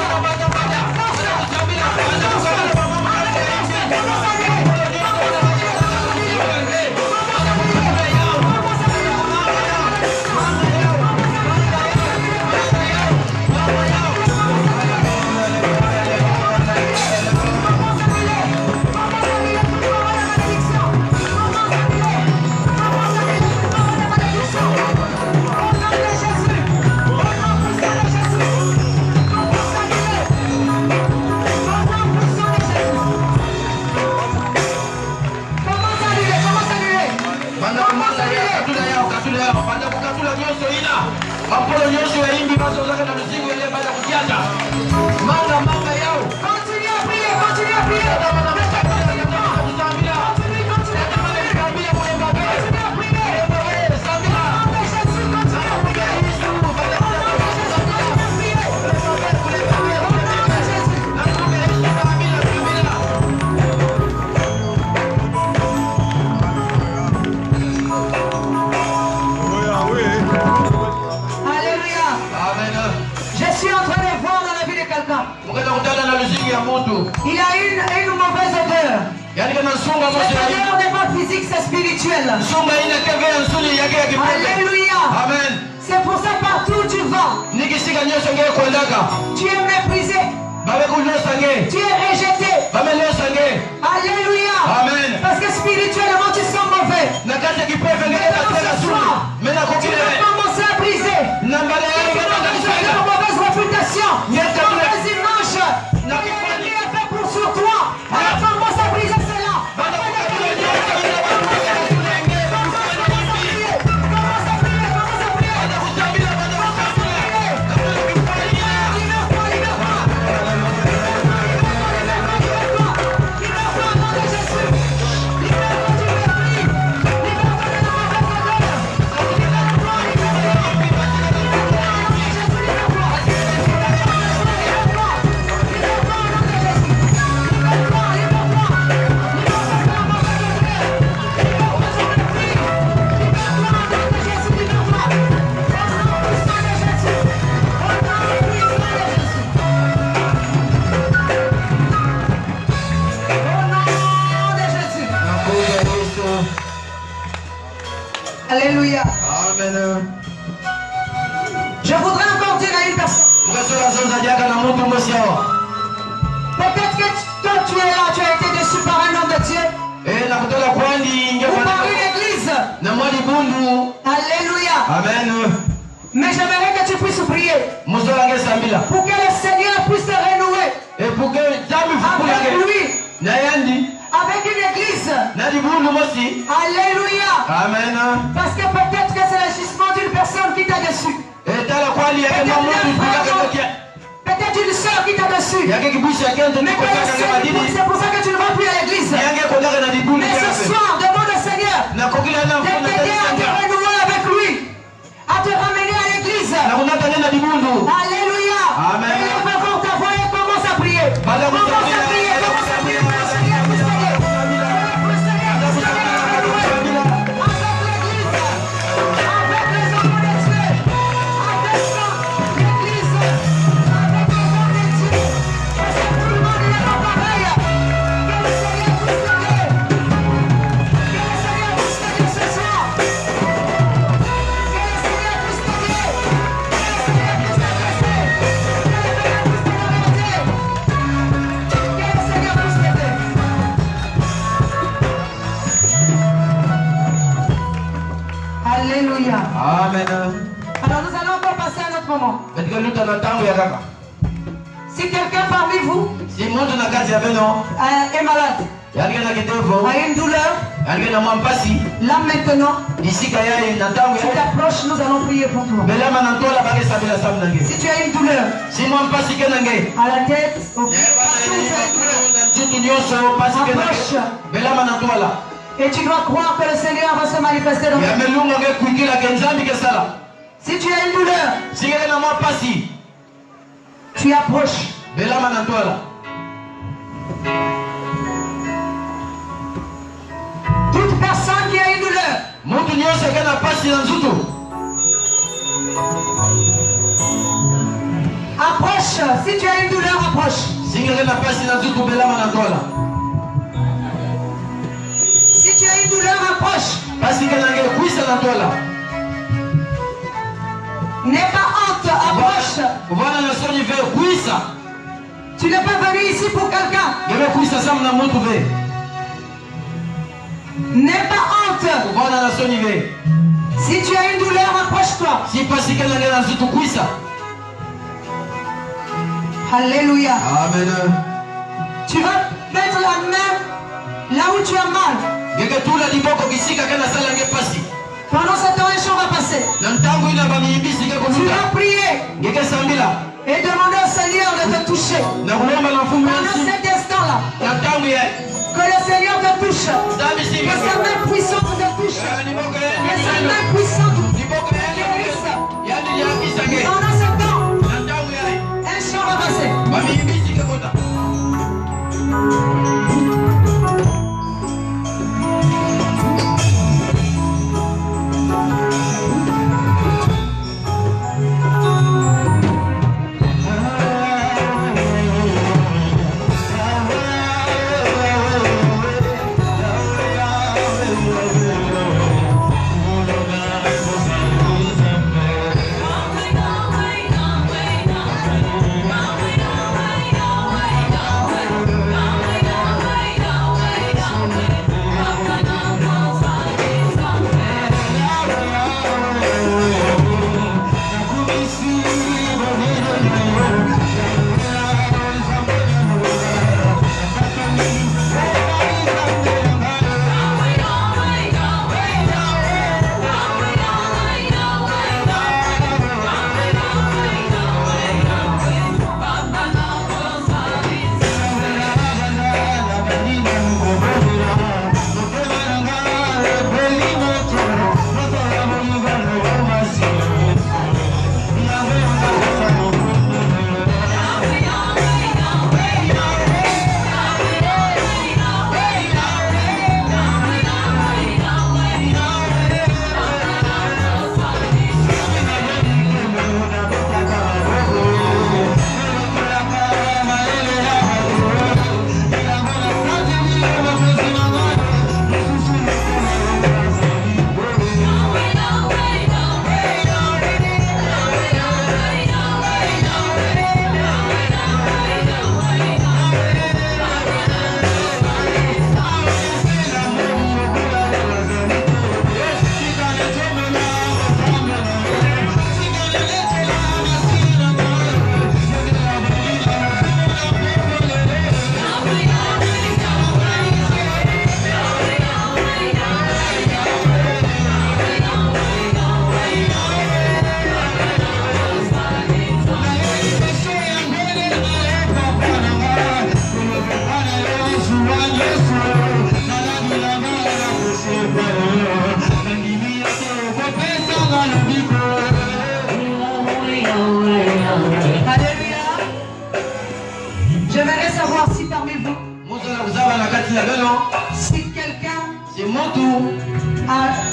Continue à prier, continue à prier. Il a une mauvaise odeur. Cette odeur n'est pas physique, c'est spirituel. Alléluia. Amen. C'est pour ça partout où tu vas, tu es méprisé, tu es rejeté. Alléluia. Amen. Parce que spirituellement tu sens mauvais. Tu vas commencer à briser. Tu vas commencer à briser. Alléluia. Amen. Je voudrais encore dire à une personne. Peut-être que toi tu es là, tu as été déçu par un homme de Dieu. Ou par une église. Alléluia. Amen. Mais j'aimerais que tu puisses prier. Pour que le Seigneur puisse te renouer. Avec lui. Avec une église. Alléluia. Amen. Parce que peut-être que c'est l'agissement d'une personne qui t'a déçu. Peut-être une soeur qui t'a déçu. Mais c'est pour ça que tu ne vas plus à l'église. Mais ce soir, demande au Seigneur de t'aider à te renouer avec lui. À te ramener à l'église. Alléluia. Amen. Et lève encore ta voix et commence à prier. Commence à prier, commence à prier pour le Seigneur puisse t'aider. Pour le Seigneur puisse t'aider à renouer. Avec l'église. Avec les enfants de Dieu. Avec l'église. Avec les hommes de Dieu. Parce que tout le monde n'est pas pareil. Que le Seigneur puisse t'aider. Que le Seigneur puisse t'aider ce soir. Alléluia. Amen. Alors nous allons encore passer à un autre moment. Si quelqu'un parmi vous est malade, a une douleur, là maintenant, tu t'approches, nous allons prier pour toi. Si tu as une douleur à la tête, approche. Et tu dois croire que le Seigneur va se manifester dans ta vie. Si tu as une douleur, tu approches. Toute personne qui a une douleur, approche. Si tu as une douleur, approche. Si tu as une douleur, approche. N'aie pas honte, approche. Tu n'es pas venu ici pour quelqu'un. N'aie pas honte. Si tu as une douleur, approche-toi. Alléluia. Amen. Tu vas mettre la main là où tu as mal. Pendant ce temps, un chant va passer. Tu vas prier et demander au Seigneur de te toucher. Pendant cet instant-là, que le Seigneur te touche. Que sa main puissante te touche. Que sa main puissante te guérisse. Pendant ce temps, un chant va passer.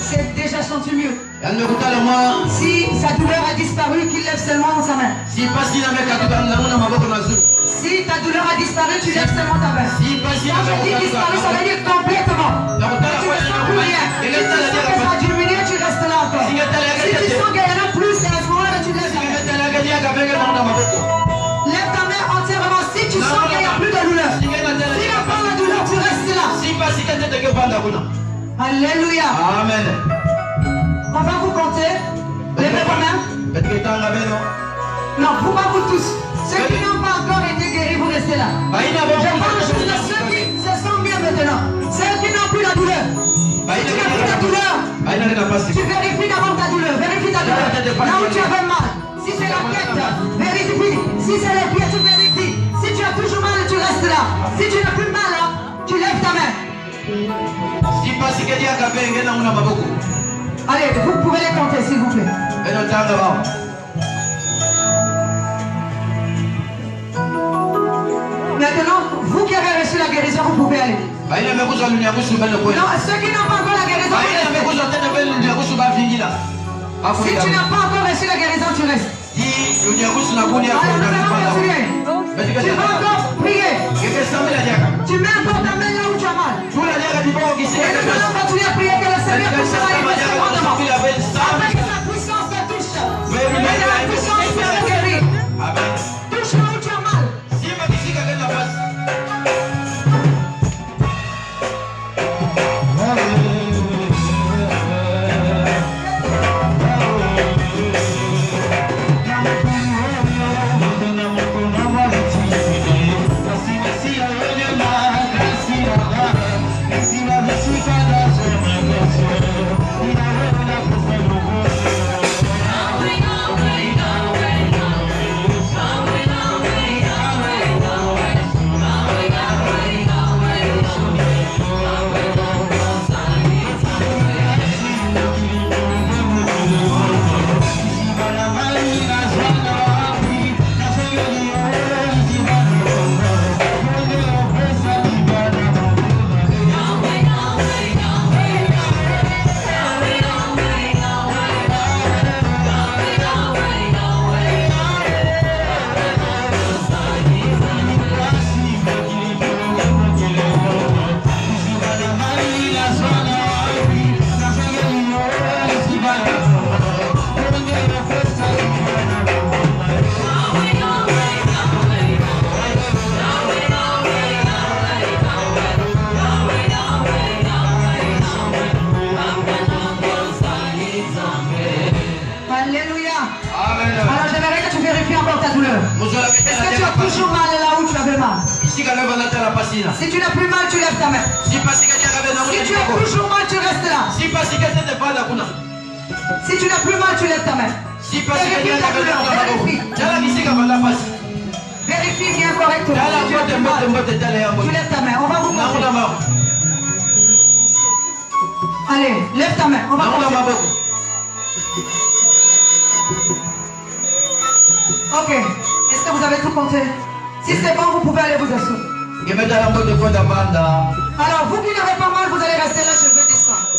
c'est déjà senti mieux. Si sa douleur a disparu, qu'il lève seulement sa main. Si ta douleur a disparu, tu lèves seulement ta main. Quand je dis disparu, ça veut dire complètement. Tu ne sens plus rien. Si tu sens que ça a diminué, tu restes là encore. Si tu sens qu'il y en a plus, c'est à ce moment-là que tu lèves ta main. Lève ta main entièrement. Si tu sens qu'il n'y a plus de douleur. S'il n'y a pas de douleur, tu restes là. Alléluia. Amen. On va vous compter. Levez vos mains. Non, vous pas vous tous. Ceux qui n'ont pas encore été guéris, vous restez là. Je parle juste de ceux qui se sentent bien maintenant. Ceux qui n'ont plus la douleur. Si tu n'as plus la douleur, tu vérifies d'abord ta douleur. Vérifie ta douleur. Là où tu avais mal. Si c'est la tête, vérifie. Si c'est les pieds, tu vérifies. Si tu as toujours mal, tu restes là. Si tu n'as plus mal, tu lèves ta main. Allez, vous pouvez les compter s'il vous plaît. Maintenant, vous qui avez reçu la guérison, vous pouvez aller. Non, ceux qui n'ont pas encore la guérison, si tu n'as pas encore reçu la guérison, tu restes. Tu vas encore prier. Tu mets encore ta main là où tu as mal. Et nous allons continuer à prier que le Seigneur puisse manifester grandement. Avec sa puissance de touche. Et de la puissance pour te guérir. Touche là où tu as mal. Toujours mal là où tu avais mal. Si tu n'as plus mal, tu lèves ta main. Si tu as toujours mal, tu restes là. Si tu n'as plus mal, tu lèves ta main. Vérifie ta douleur, vérifie. Vérifie bien correctement. Si tu as plus mal, tu lèves ta main. On va vous montrer. Allez, lève ta main. On va montrer. Ok. Est-ce que vous avez tout compté? Si c'est bon, vous pouvez aller vous asseoir. Alors, vous qui n'avez pas mal, vous allez rester là, je vais descendre.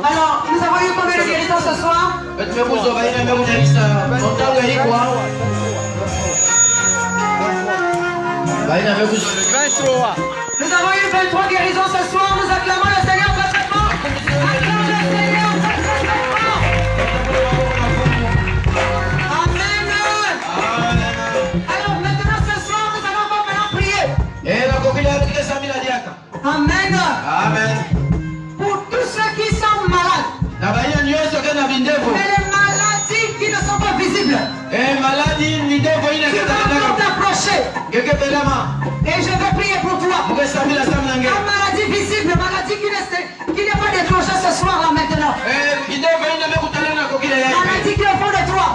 Alors, nous avons eu combien de guérisons ce soir? Nous avons eu 23 guérisons ce soir. Nous acclamons le Seigneur très fort. Acclamons le Seigneur très fort. Amen. Alors maintenant ce soir, nous allons maintenant prier. Amen. Amen. Pour tous ceux qui sont malades. Mais les maladies qui ne sont pas visibles. Tu vas t'approcher. Et je vais prier pour toi. La maladie visible, maladie qui n'est pas déclenchée ce soir là maintenant. Maladie qui est au fond de toi.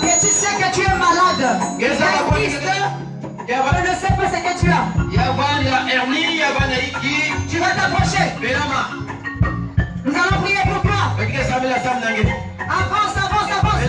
Et tu sais que tu es malade. Je ne sais pas ce que tu as. Tu vas t'approcher. Nous allons prier pour toi. Avance, avance, avance.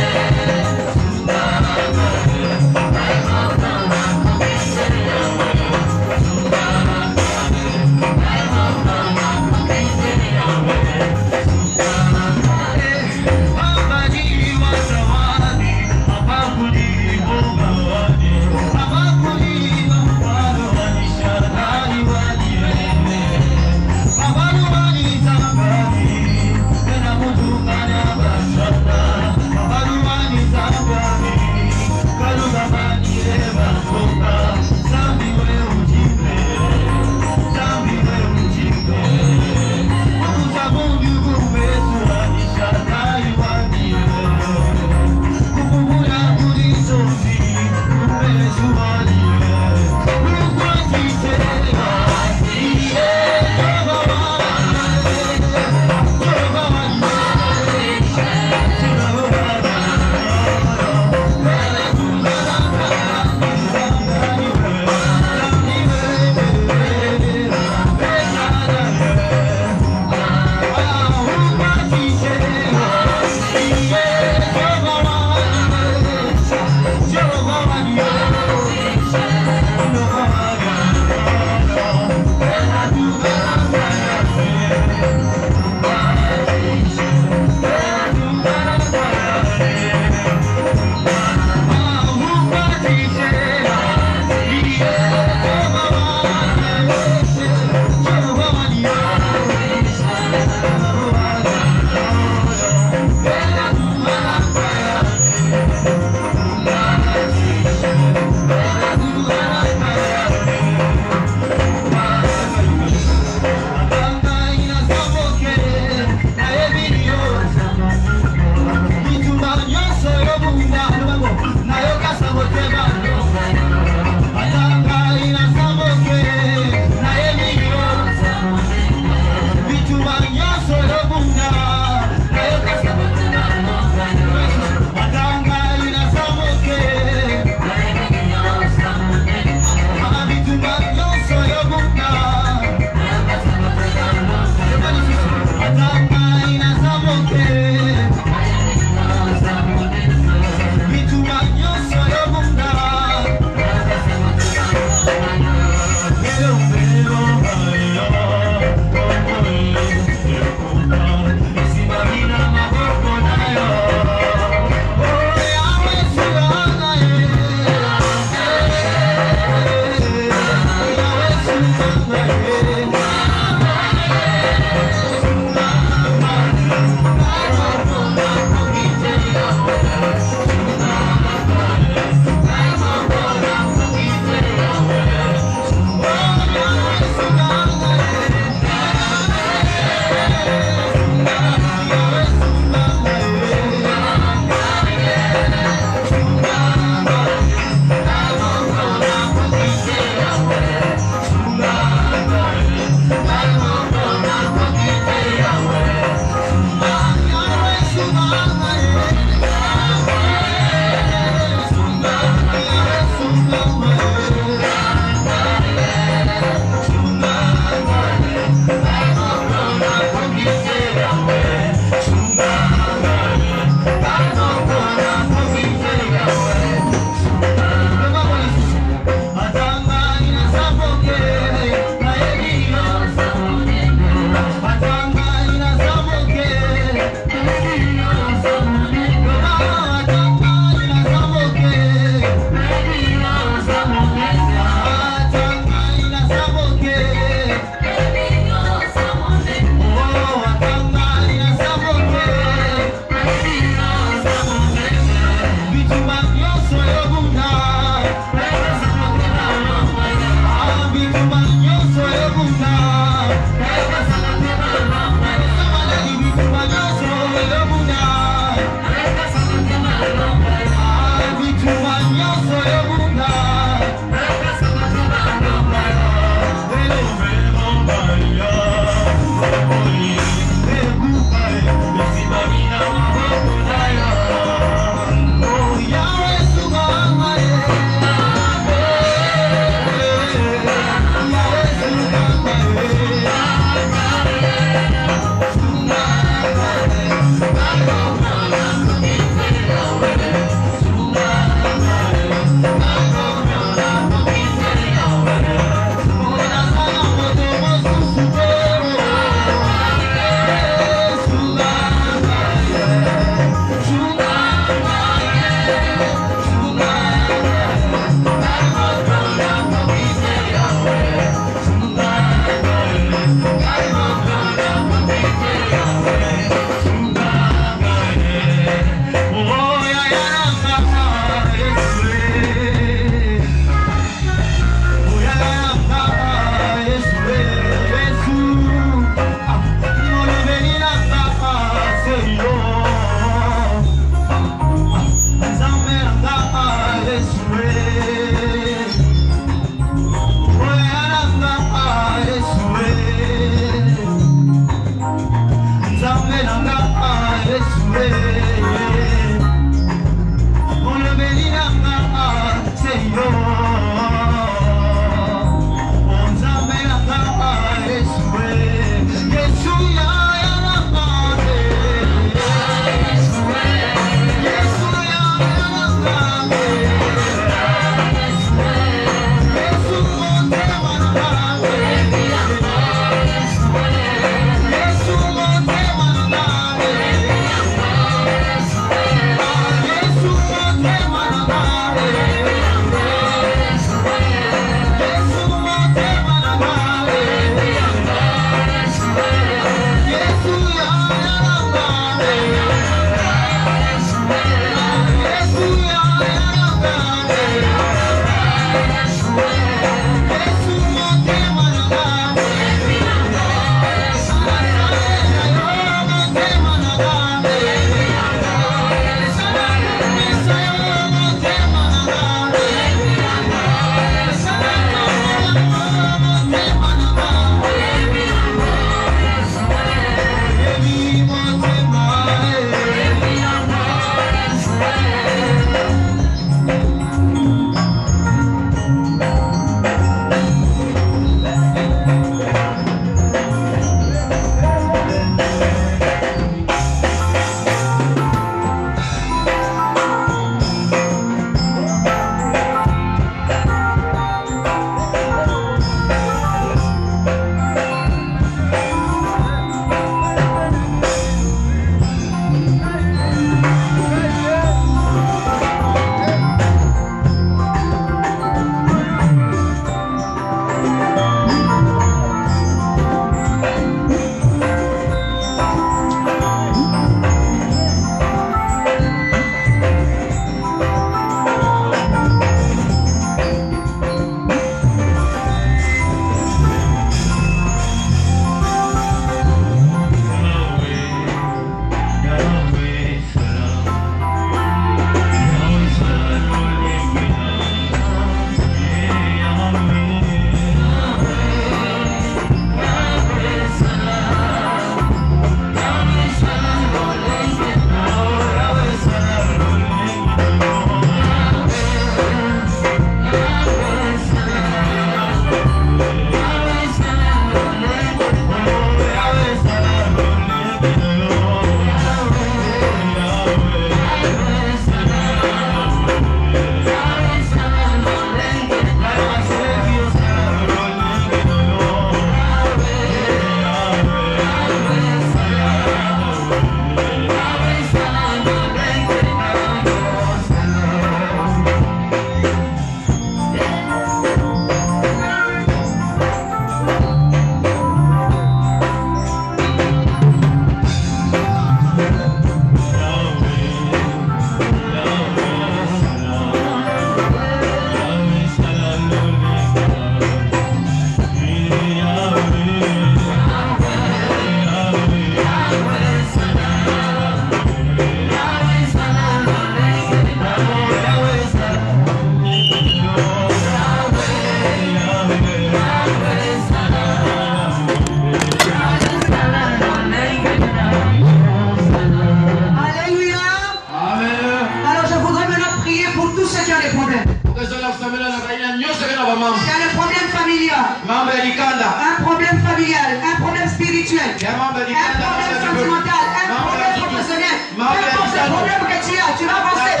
problème que tu as, tu vas avancer. Je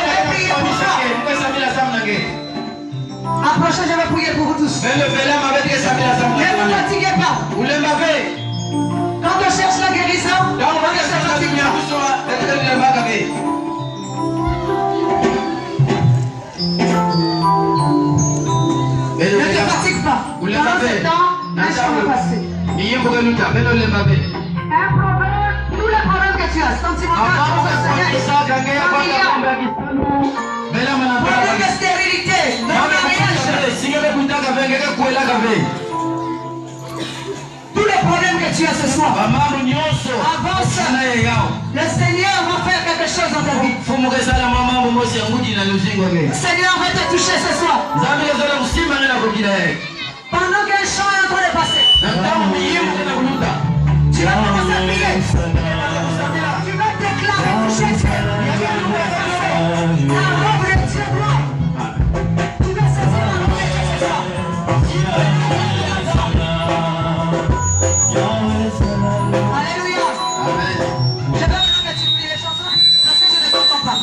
vais prier pour toi. Approchez, je vais prier pour vous tous. Ne vous fatiguez pas. Quand on cherche la guérison, on ne se fatigue pas. Ne te fatigue pas. Pendant ce temps, un chant va passer. Un problème, tous les problèmes que tu as, sentimental, problème de stérilité, de mariage, tous les problèmes que tu as ce soir, avance. Le Seigneur va faire quelque chose dans ta vie. Le Seigneur va te toucher ce soir. Pendant qu'un chant est en train de passer, tu vas commencer à prier. Tu vas déclarer, toucher Dieu. La robe de Dieu blanc. Tu vas saisir la robe de Dieu ce soir. Alléluia. Je veux maintenant que tu pries les chansons parce que je ne t'entends pas.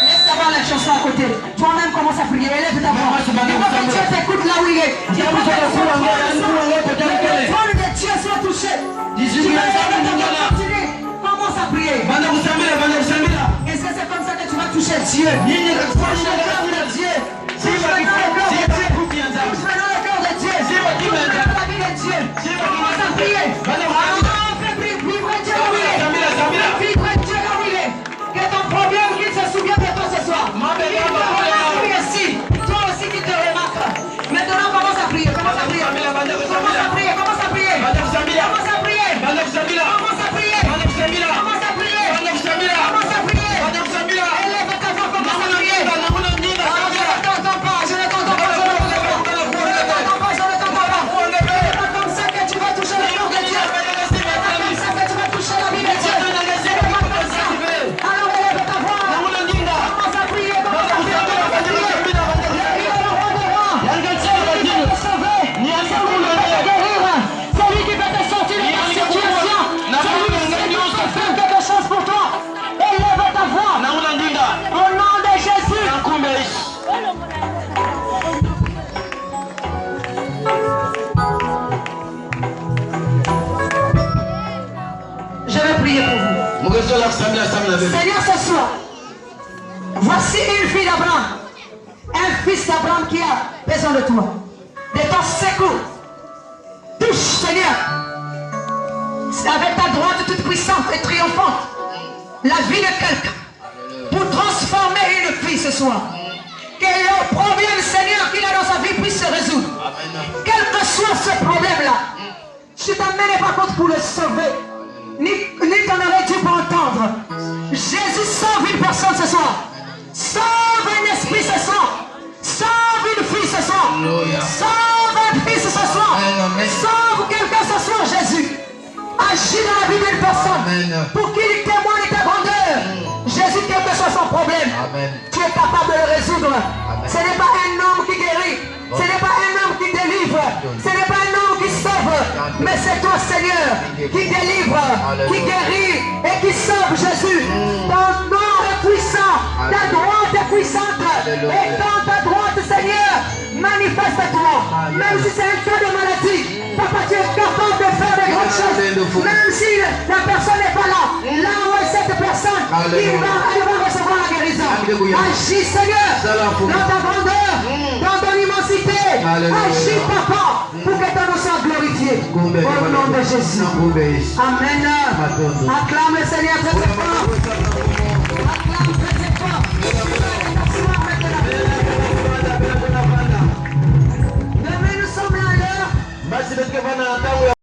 Laisse d'abord la chanson à côté. Toi-même commence à prier. Élève ta voix. Il faut que Dieu t'écoute là où il est. Il faut que le trône de Dieu soit touché. Tu vas continuer. Commence à prier. Et c'est comme ça que tu vas toucher Dieu. Touche le cœur de Dieu. Touche le cœur de Dieu. Touche le cœur de Dieu. Touche la vie de Dieu. Commence à prier. Fais prier. Vibre Dieu là où il est. Vibre Dieu là où il est. Que ton problème qu'il se souvient de toi ce soir. Vibre ici. Toi aussi qui te remarque. Maintenant commence à prier. Commence à prier. Commence à prier. Commence à prier. Commence à prier. Commence à prier. Commence à prier. Commence à prier. Commence à prier. Élève ta voix, commence à prier. Je ne t'entends pas. Je ne t'entends pas. Je ne t'entends pas. Je ne t'entends pas. Je ne t'entends pas. C'est pas comme ça que tu vas toucher le cœur de Dieu. C'est pas comme ça que tu vas toucher la vie de Dieu. C'est pas comme ça. Alors élève ta voix. Commence à prier. Commence à prier. Commence à prier. Il est le roi des rois. Celui qui peut te sauver. Celui qui peut te guérir. Celui qui peut te sortir de ta situation. Celui qui peut faire quelque chose pour toi. Élève ta voix. Au nom de Jésus. Je vais prier pour vous. Seigneur, ce soir, voici une fille d'Abraham, un fils d'Abraham qui a besoin de toi, de ton secours. Touche, Seigneur, avec ta droite toute puissante et triomphante, la vie de quelqu'un, pour transformer une fille ce soir. Que le problème, Seigneur, qu'il a dans sa vie puisse se résoudre. Quel que soit ce problème-là, je t'amène pas contre pour le sauver, ni t'en aurais dû pour entendre. Jésus sauve une personne ce soir. Sauve un esprit ce soir. Sauve une fille ce soir. Sauve un fils ce soir. Sauve quelqu'un ce soir, Jésus. Agis dans la vie d'une personne pour qu'il témoigne ta grandeur. Jésus, quel que soit son problème, tu es capable de le résoudre. Ce n'est pas un homme qui guérit. Ce n'est pas un homme qui délivre. Ce n'est pas un homme qui sauve. Mais c'est toi, Seigneur, qui délivre, qui guérit et qui sauve, Jésus. Ton nom est puissant. Ta droite est puissante. Et quand ta droite, Seigneur, manifeste-toi. Même si c'est un cas de maladie, Papa, tu es capable de faire de grandes choses. Même si la personne n'est pas là, là où est cette personne, elle va recevoir la guérison. Agis, Seigneur, dans ta grandeur, dans ton immensité. Agis, Papa, pour que ton nom soit glorifié. Au nom de Jésus. Amen. Acclame le Seigneur très fort. Acclame